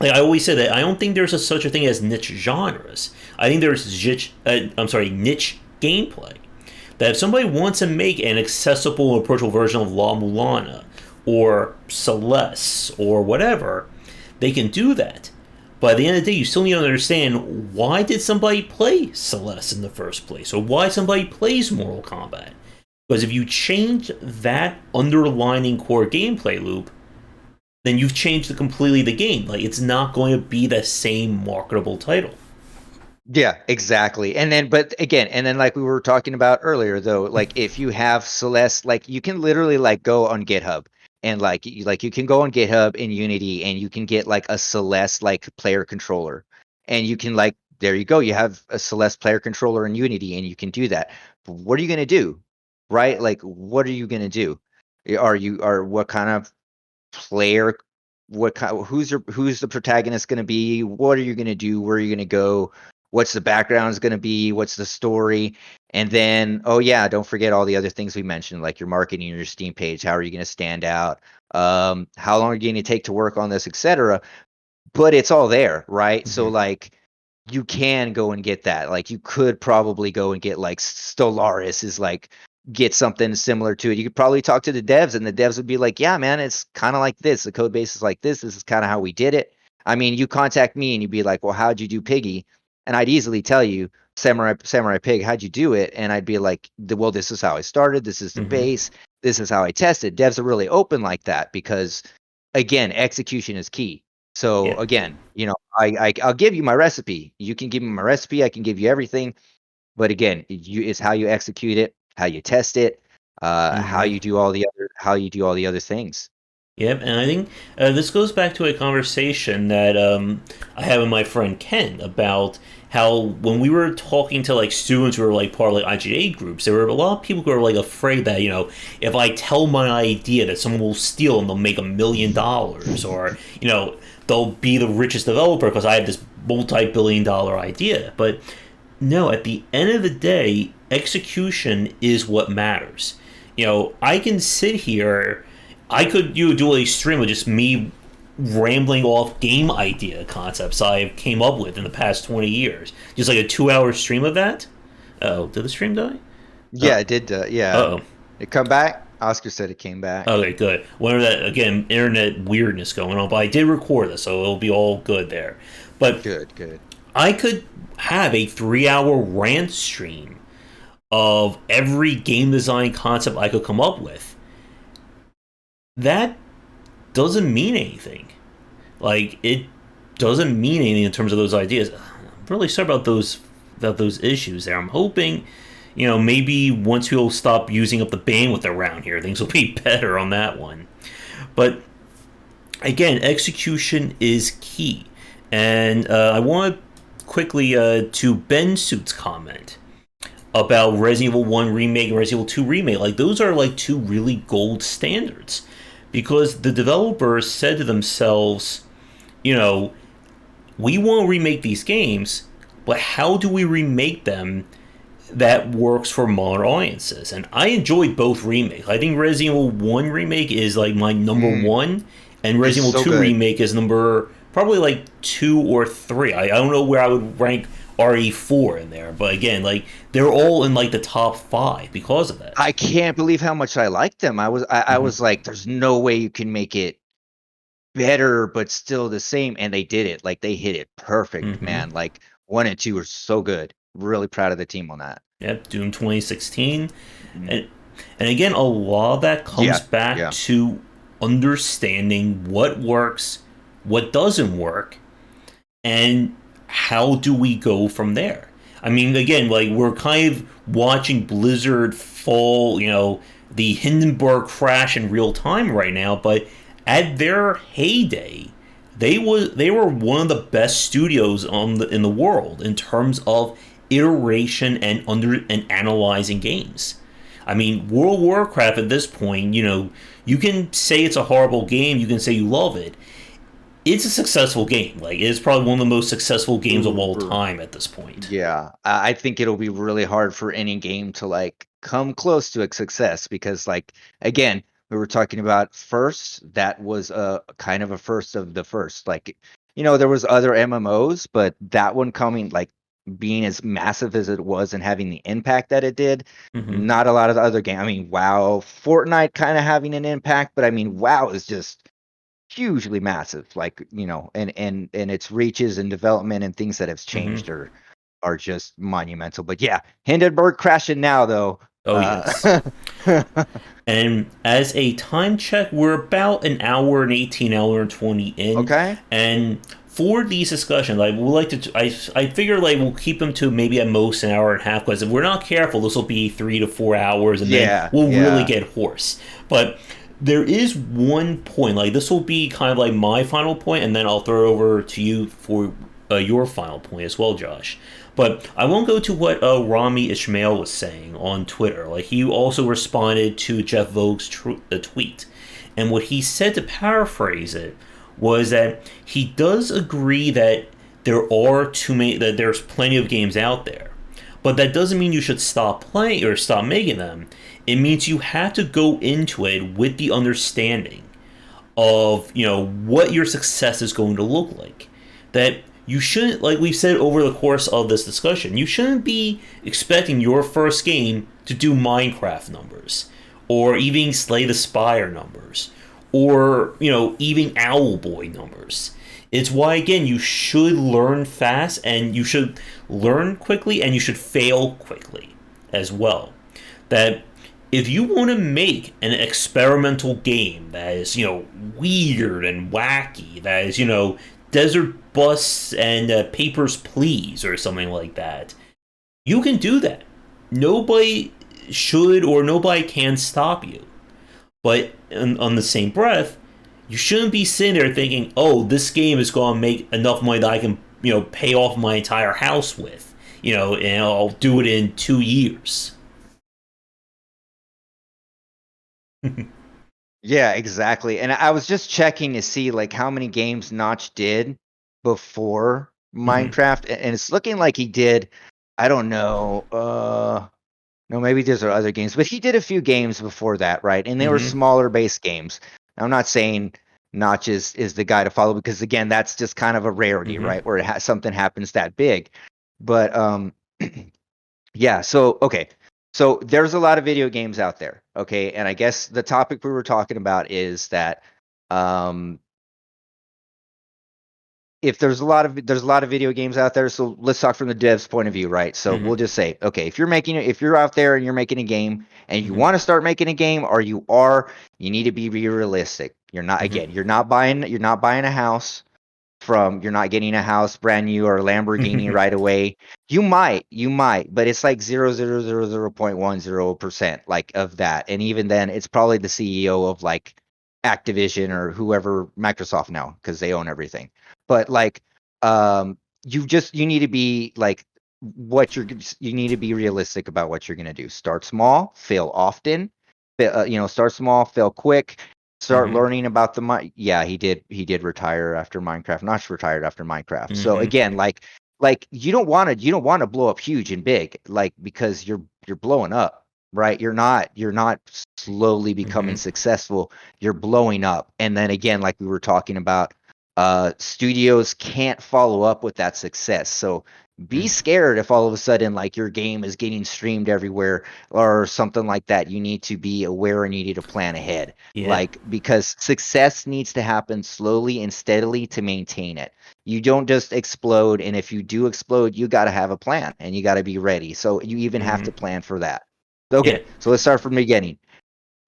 Like I always say that I don't think there's such a thing as niche genres. I think there's niche gameplay. That if somebody wants to make an accessible, approachable version of La Mulana or Celeste or whatever, they can do that. But at the end of the day, you still need to understand why did somebody play Celeste in the first place, or why somebody plays Mortal Kombat. Because if you change that underlining core gameplay loop, then you've changed completely the game. Like it's not going to be the same marketable title. Yeah, exactly. And then, but again, and then like we were talking about earlier, though, like if you have Celeste, like you can literally like go on GitHub and like you can go on GitHub in Unity and you can get like a Celeste like player controller, and you can like there you go, you have a Celeste player controller in Unity, and you can do that. But what are you gonna do, right? Like, what are you gonna do? Are what kind of player? What kind? Who's the protagonist gonna be? What are you gonna do? Where are you gonna go? What's the background is going to be, what's the story, and then don't forget all the other things we mentioned, like your marketing, your Steam page, how are you going to stand out, how long are you going to take to work on this, etc. But it's all there, right? So like you can go and get that. Like you could probably go and get like Stellaris is like get something similar to it. You could probably talk to the devs and the devs would be like, yeah man, it's kind of like this, the code base is like this is kind of how we did it. I mean, you contact me and you'd be like, well, how'd you do Piggy? And I'd easily tell you, Samurai Pig, how'd you do it? And I'd be like, well, this is how I started. This is the base. This is how I tested. Devs are really open like that because, again, execution is key. So Yeah. again, I'll give you my recipe. You can give me my recipe. I can give you everything. But again, it's how you execute it, how you test it, how Hmm. you do all the other things. Yep, and I think this goes back to a conversation that I had with my friend Ken about how when we were talking to like students who were like part of like IGA groups, there were a lot of people who are like afraid that if I tell my idea that someone will steal and they'll make $1 million, or they'll be the richest developer because I have this multi-billion-dollar idea. But no, at the end of the day, execution is what matters. I can sit here. I could do a stream of just me rambling off game idea concepts I came up with in the past 20 years. Just like a 2 hour stream of that. Oh, did the stream die? Yeah, Uh it did. Yeah, oh. it come back. Oscar said it came back. Okay, good. Whatever that, again, internet weirdness going on, but I did record this, so it'll be all good there. But Good, good. I could have a 3 hour rant stream of every game design concept I could come up with. That doesn't mean anything. Like, it doesn't mean anything in terms of those ideas. I'm really sorry about those issues there. I'm hoping, maybe once we'll stop using up the bandwidth around here, things will be better on that one. But again, execution is key, and I want to quickly to Ben Suit's comment about Resident Evil 1 remake and Resident Evil 2 remake. Like, those are like two really gold standards because the developers said to themselves, we want to remake these games, but how do we remake them that works for modern audiences? And I enjoyed both remakes. I think Resident Evil 1 remake is like my number Mm, one, and it's Resident so Evil 2 good. remake is number probably like 2 or 3. I don't know where I would rank RE4 in there, but again, like they're all in like the top 5 because of that. I can't believe how much I liked them. I Hmm. was like, there's no way you can make it better, but still the same. And they did it. Like they hit it perfect, Hmm. man. Like 1 and 2 are so good. Really proud of the team on that. Yep, Doom 2016, Mhm. and again, a lot of that comes Yeah, back yeah. to understanding what works, what doesn't work, and how do we go from there. I mean, again, like we're kind of watching Blizzard fall, the Hindenburg crash in real time right now, but at their heyday, they were one of the best studios in the world in terms of iteration and analyzing games. I mean, World of Warcraft at this point, you can say it's a horrible game, you can say you love it. It's a successful game. Like, it's probably one of the most successful games of all Super. time at this point. Yeah, I think it'll be really hard for any game to like come close to a success because like again, we were talking about first, that was a kind of a first of the first. Like, there was other MMOs, but that one coming like being as massive as it was and having the impact that it did, Hmm. not a lot of the other game. I mean, WoW, Fortnite kind of having an impact, but I mean, WoW is just hugely massive. Like, and its reaches and development and things that have Hmm. changed are just monumental. But yeah, Hindenburg crashing now though. Oh, yes. And as a time check, we're about an hour and 18, hour and 20 in. Okay. And for these discussions, I would like to, I figure like we'll keep them to maybe at most an hour and a half because if we're not careful, this will be 3 to 4 hours and then Yeah, we'll really yeah. get hoarse. But there is one point, like this will be kind of like my final point, and then I'll throw it over to you for your final point as well, Josh. But I won't go to what Rami Ishmael was saying on Twitter. Like he also responded to Jeff Vogel's tweet, and what he said, to paraphrase it, was that he does agree that that there's plenty of games out there, but that doesn't mean you should stop playing or stop making them. It means you have to go into it with the understanding of what your success is going to look like. That you shouldn't, like we've said over the course of this discussion, you shouldn't be expecting your first game to do Minecraft numbers or even Slay the Spire numbers or even Owlboy numbers. It's why again you should learn fast and you should learn quickly and you should fail quickly as well. That if you want to make an experimental game that is, weird and wacky, that is, Desert Bus and Papers, Please, or something like that, you can do that. Nobody should or nobody can stop you. But on the same breath, you shouldn't be sitting there thinking, oh, this game is going to make enough money that I can, pay off my entire house with, and I'll do it in 2 years. Yeah, exactly. And I was just checking to see like how many games Notch did before Mm-hmm. Minecraft, and it's looking like he did, I don't know, no, maybe these are other games, but he did a few games before that, right? And they were Mm-hmm. smaller base games. I'm not saying Notch is the guy to follow because again, that's just kind of a rarity, Mm-hmm. right? Where something happens that big. But yeah, so okay. So there's a lot of video games out there, okay? And I guess the topic we were talking about is that um if there's a lot of video games out there, so let's talk from the dev's point of view, right? So Mm-hmm. we'll just say, okay, if you're out there and you're making a game and you Mm-hmm. want to start making a game, or you need to be realistic. Mm-hmm. You're not buying a house you're not getting a house brand new or a Lamborghini Mm-hmm. right away. You might, but it's like 0.10% like of that. And even then it's probably the CEO of like Activision or whoever, Microsoft now, because they own everything. But like you need to be like you need to be realistic about what you're going to do. Start small, fail often. Start small, fail quick, start Mm-hmm. learning about yeah, he did retire after Minecraft. Not retired after Minecraft. So Mm-hmm. again, like you don't want to blow up huge and big, like, because you're blowing up, right? You're not slowly becoming Mm-hmm. successful, you're blowing up. And then again, like we were talking about, studios can't follow up with that success. So be scared if all of a sudden like your game is getting streamed everywhere or something like that. You need to be aware and you need to plan ahead, Yeah. like, because success needs to happen slowly and steadily to maintain it. You don't just explode, and if you do explode, you got to have a plan and you got to be ready. So you even have Mm-hmm. to plan for that. Yeah. Okay, so let's start from the beginning.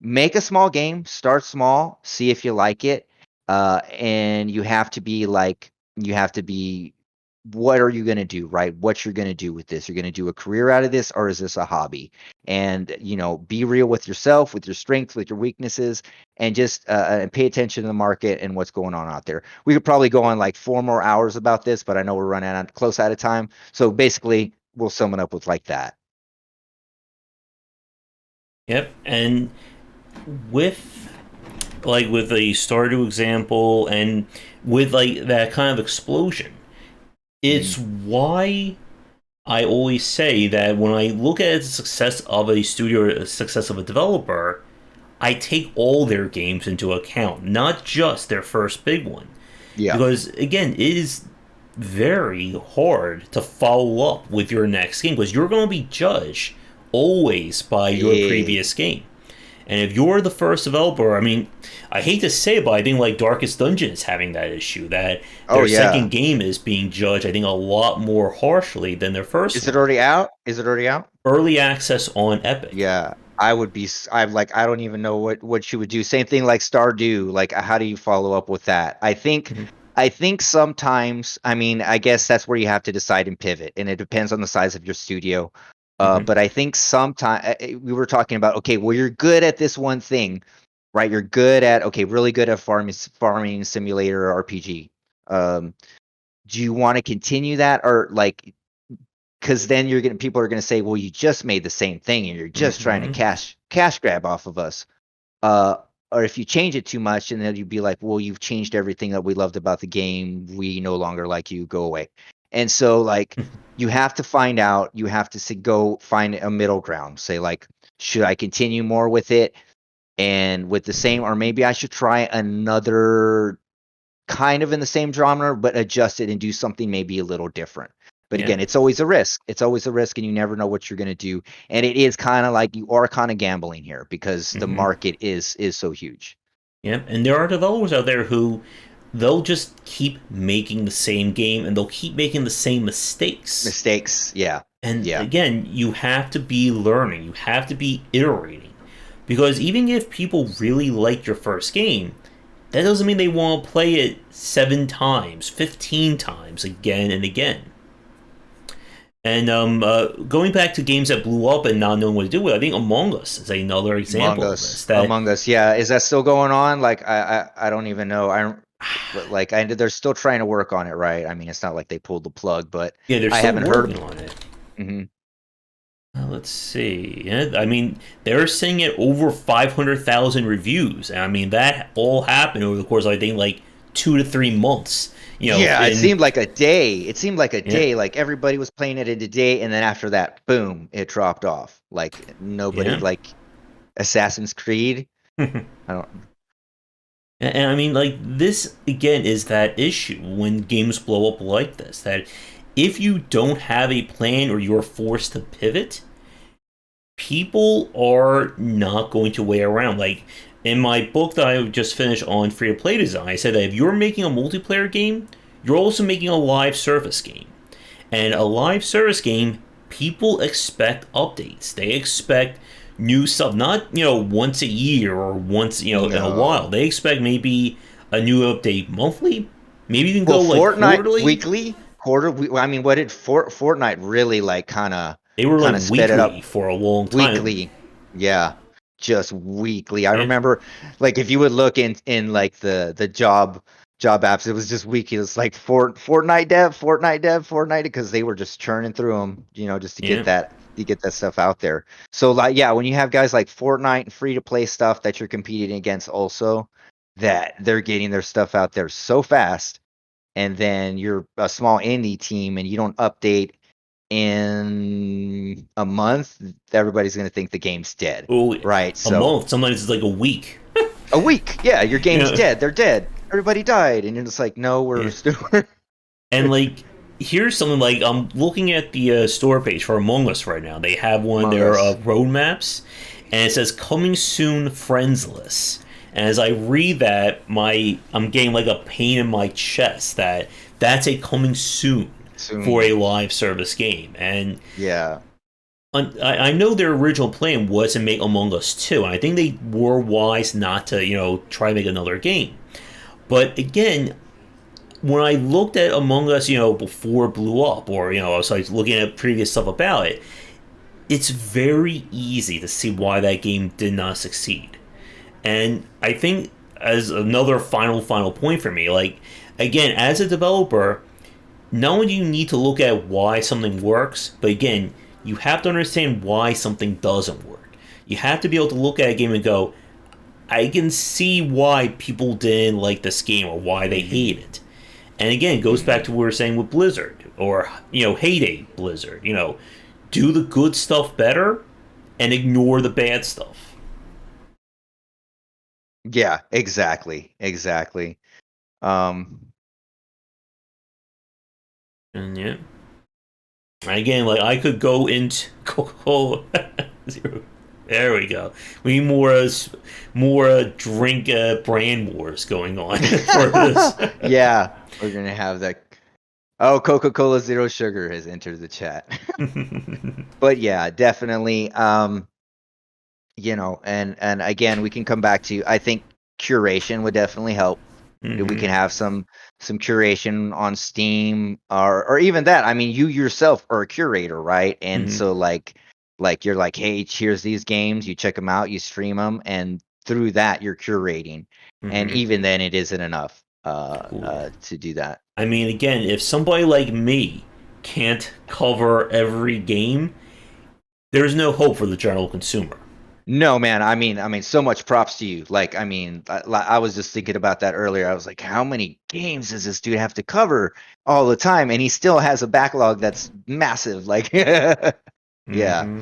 Make a small game, start small, see if you like it. And you have to be, what are you going to do, right? What you're going to do with this? You're going to do a career out of this, or is this a hobby? And be real with yourself, with your strengths, with your weaknesses, and just and pay attention to the market and what's going on out there. We could probably go on like 4 more hours about this, but I know we're running close out of time. So basically, we'll sum it up with like that. Yep. And with with a Stardew example and with like that kind of explosion, Mhm. it's why I always say that when I look at the success of a studio or the success of a developer, I take all their games into account, not just their first big one. Yeah. Because again, it is very hard to follow up with your next game because you're going to be judged always by your Eh, previous game. And if you're the first developer, I mean, I hate to say it, but I think like Darkest Dungeon is having that issue that oh their yeah. second game is being judged, I think, a lot more harshly than their first Is it one. already out? Is it already out? Early access on Epic. Yeah, I'm like, I don't even know what you would do. Same thing like Stardew. Like, how do you follow up with that? Mhm. I think sometimes, I mean, I guess that's where you have to decide and pivot, and it depends on the size of your studio. Mhm. But I think sometimes we were talking about, okay, well, you're good at this one thing, right? You're good at, okay, really good at farming simulator RPG. Um, do you want to continue that, or like, because then people are gonna say, well, you just made the same thing and you're just trying to Mhm. cash grab off of us. Uh, or if you change it too much, and then you'd be like, well, you've changed everything that we loved about the game. We no longer like you. Go away. And so like you have to go find a middle ground. Say like, should I continue more with it and with the same, or maybe I should try another kind of in the same genre, but adjust it and do something maybe a little different. But Yeah. again, it's always a risk. It's always a risk, and you never know what you're going to do. And it is kind of like you are kind of gambling here because the Mhm. market is so huge. Yeah. And there are developers out there who they'll just keep making the same game and they'll keep making the same mistakes. Mistakes, yeah, And yeah, again, you have to be learning. You have to be iterating. Because even if people really liked your first game, that doesn't mean they want to play it 7 times, 15 times again and again. And going back to games that blew up and not knowing what to do with, I think Among Us is another example of this. Among Us, yeah. Is that still going on? Like, I don't even know. They're still trying to work on it, right? I mean, it's not like they pulled the plug, but yeah, they're I still haven't working heard. on it. Mm-hmm. Let's see. Yeah, I mean, they're seeing it over 500,000 reviews. And I mean, that all happened over the course of, I think, like 2 to 3 months. Yeah, it seemed like a day. Yeah. Like everybody was playing it in a day, and then after that, boom, it dropped off. Like nobody, Yeah. like Assassin's Creed. I don't. And I mean, like, this, again, is that issue when games blow up like this. That if you don't have a plan or you're forced to pivot, people are not going to wait around. Like, in my book that I just finished on free to play design, I said that if you're making a multiplayer game, you're also making a live service game. And a live service game, people expect updates. They expect new stuff, not once a year or once in a while. They expect maybe a new update monthly. Maybe you can go like Fortnite quarterly. weekly, quarter. I mean, what did Fortnite really like? They were like Sped it weekly up for a long time. weekly. Yeah, just weekly. I Yeah. remember, like, if you would look in like the job apps, it was just weekly. It's like Fortnite dev, because they were just churning through them, just to Yeah. get that stuff out there. So like, yeah, when you have guys like Fortnite and free to play stuff that you're competing against, also that they're getting their stuff out there so fast, and then you're a small indie team and you don't update in a month, everybody's going to think the game's dead, Oh, right? a So month. Sometimes it's like a week. a week, yeah, your game's Yeah. dead. They're dead. Everybody died, and you're just like, no, we're Yeah. still. And like, here's something like I'm looking at the store page for Among Us right now. They have one of Among their Us. roadmaps, and it says "Coming Soon, Friendsless." And as I read that, I'm getting like a pain in my chest that that's a coming soon for a live service game. And Yeah. I know their original plan was to make Among Us 2, and I think they were wise not to try to make another game. But again, when I looked at Among Us, before it blew up, or so I was looking at previous stuff about it, it's very easy to see why that game did not succeed. And I think as another final point for me, like, again, as a developer, not only do you need to look at why something works, but again, you have to understand why something doesn't work. You have to be able to look at a game and go, I can see why people didn't like this game or why they hate it. And again, it goes back to what we were saying with Blizzard or Heyday Blizzard. Do the good stuff better and ignore the bad stuff. Yeah, exactly. Um, And yeah. And again, like I could go into Coca-Cola. There we go. We need more drink brand wars going on for this. yeah, we're gonna have that. Oh, Coca-Cola Zero Sugar has entered the chat. But yeah, definitely. And again, we can come back to. I think curation would definitely help. We can have some curation on Steam, or even that. I mean, you yourself are a curator, right? And so like you're like, hey, here's these games. You check them out, you stream them, and through that you're curating. And even then, it isn't enough to do that. I mean, again, if somebody like me can't cover every game, there's no hope for the general consumer. No, man. I mean, so much props to you. Like, I mean, I was just thinking about that earlier. I was like, how many games does this dude have to cover all the time? And he still has a backlog that's massive. Like, yeah. Yeah.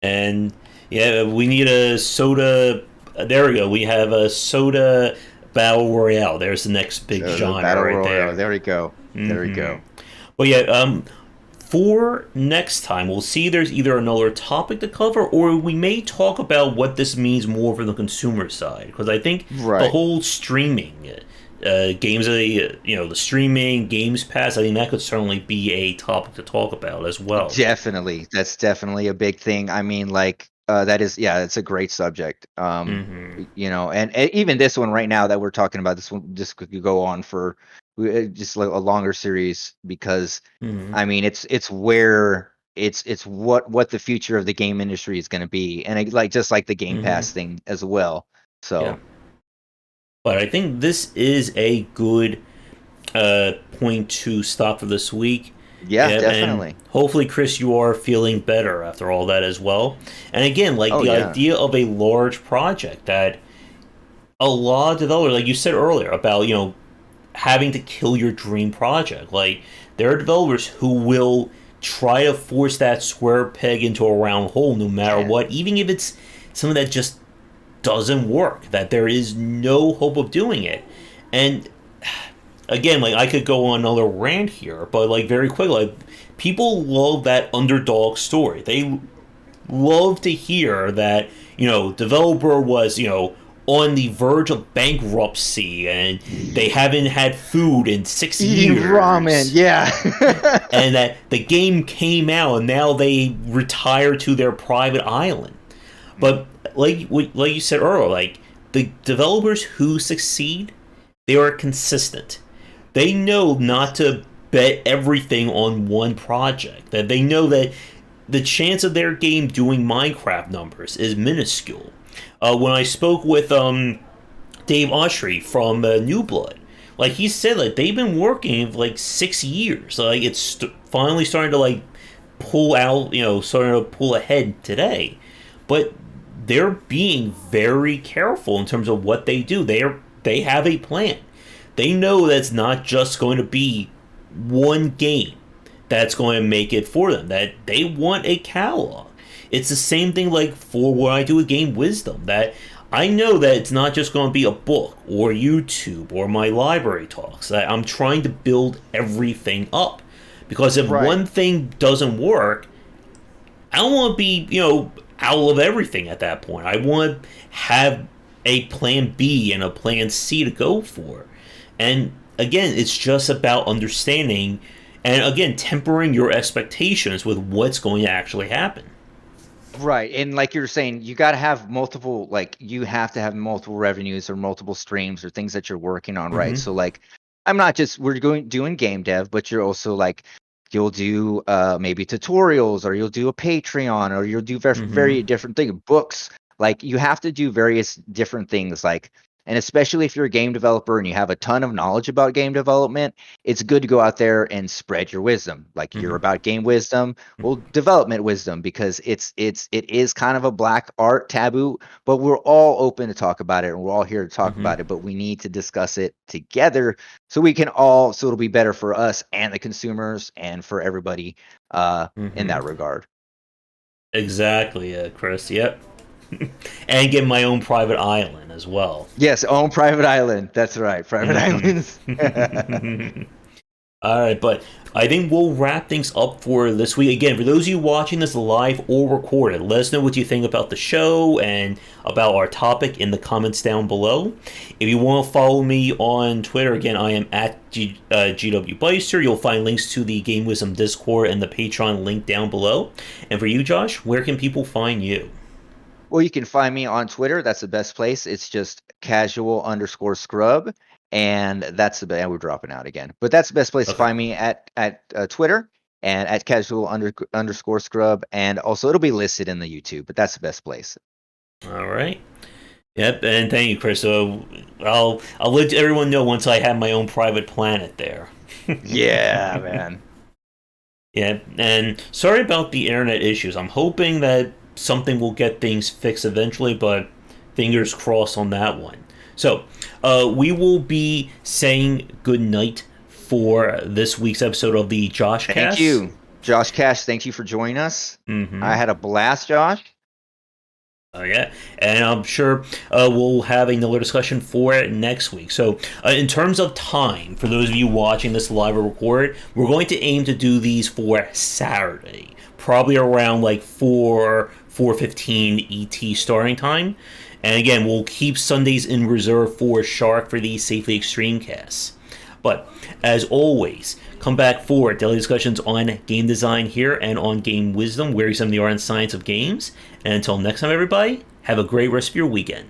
And yeah, we need a soda. There we go. We have a soda battle royale. There's the next big genre battle right royale. there. There we go. There we go. But yeah, for next time, we'll see there's either another topic to cover, or we may talk about what this means more for the consumer side. Because I think the whole streaming games, the streaming, Games Pass. I think that could certainly be a topic to talk about as well. Definitely, that's definitely a big thing. I mean, like that is, yeah, it's a great subject. Mm-hmm. And even this one right now that we're talking about, this one just could go on for just like a longer series because Mm-hmm. I mean, it's where it's what the future of the game industry is going to be, and like just like the Game Mm-hmm. Pass thing as well. Yeah. So But I think this is a good point to stop for this week. yeah, Yeah, and definitely. hopefully, Chris, you are feeling better after all that as well. And again, like Oh the yeah, idea of a large project that a lot of developers, like you said earlier, about having to kill your dream project. Like there are developers who will try to force that square peg into a round hole, no matter yeah. what, even if it's something that just doesn't work. That there is no hope of doing it, and again, like I could go on another rant here, but like very quickly, like people love that underdog story. They love to hear that developer was on the verge of bankruptcy and they haven't had food in six Eating ramen, years yeah. and that the game came out and now they retire to their private island. But like you said earlier, like the developers who succeed, they are consistent. They know not to bet everything on one project. That they know that the chance of their game doing Minecraft numbers is minuscule. When I spoke with Dave Oshry from New Blood, like he said, like they've been working for like 6 years. Like it's finally starting to like pull out, starting to pull ahead today. But they're being very careful in terms of what they do. They have a plan. They know that's not just going to be one game that's going to make it for them. That they want a catalog. It's the same thing like for what I do with Game Wisdom. That I know that it's not just going to be a book or YouTube or my library talks. That I'm trying to build everything up. Because if Right. one thing doesn't work, I don't want to be, out of everything at that point. I want to have a plan B and a plan C to go for. And again, it's just about understanding and again tempering your expectations with what's going to actually happen. Right. And like you were saying, you got to have multiple, like, you have to have multiple revenues or multiple streams or things that you're working on, right? Mm-hmm. So, like, I'm not just, we're doing game dev, but you're also like, you'll do maybe tutorials or you'll do a Patreon or you'll do Mm-hmm. very different things, books. Like, you have to do various different things. Like, and especially if you're a game developer and you have a ton of knowledge about game development, it's good to go out there and spread your wisdom. Like, you're Mm-hmm. about game wisdom, well, development wisdom, because it is kind of a black art taboo, but we're all open to talk about it and we're all here to talk Mm-hmm. about it, but we need to discuss it together so we can all, so it'll be better for us and the consumers and for everybody in Mm-hmm. that regard. Exactly, Chris. Yep. And get my own private island as well. Yes, own private island. That's right, private islands. Mm-hmm. All right, but I think we'll wrap things up for this week. Again, for those of you watching this live or recorded, let us know what you think about the show and about our topic in the comments down below. If you want to follow me on Twitter, again, I am at GW Bycer. You'll find links to the Game Wisdom Discord and the Patreon link down below. And for you, Josh, where can people find you? Well, you can find me on Twitter. That's the best place. It's just casual_scrub. And that's the best. And we're dropping out again. But that's the best place to Okay. find me at Twitter and at casual_scrub. And also, it'll be listed in the YouTube, but that's the best place. All right. Yep, and thank you, Chris. So I'll let everyone know once I have my own private planet there. Yeah, man. Yeah, and sorry about the internet issues. I'm hoping that something will get things fixed eventually, but fingers crossed on that one. So, we will be saying good night for this week's episode of the Joshcast. Thank you, Josh Cash. Thank you for joining us. Mm-hmm. I had a blast, Josh. Oh yeah, and I'm sure we'll have another discussion for it next week. So, in terms of time, for those of you watching this live or recorded, we're going to aim to do these for Saturday, probably around like 4:15 ET starting time. And again, we'll keep Sundays in reserve for Shark for these Safely Extreme casts. But as always, come back for daily discussions on game design here and on game wisdom, where you some of the art and science of games. And until next time, everybody, have a great rest of your weekend.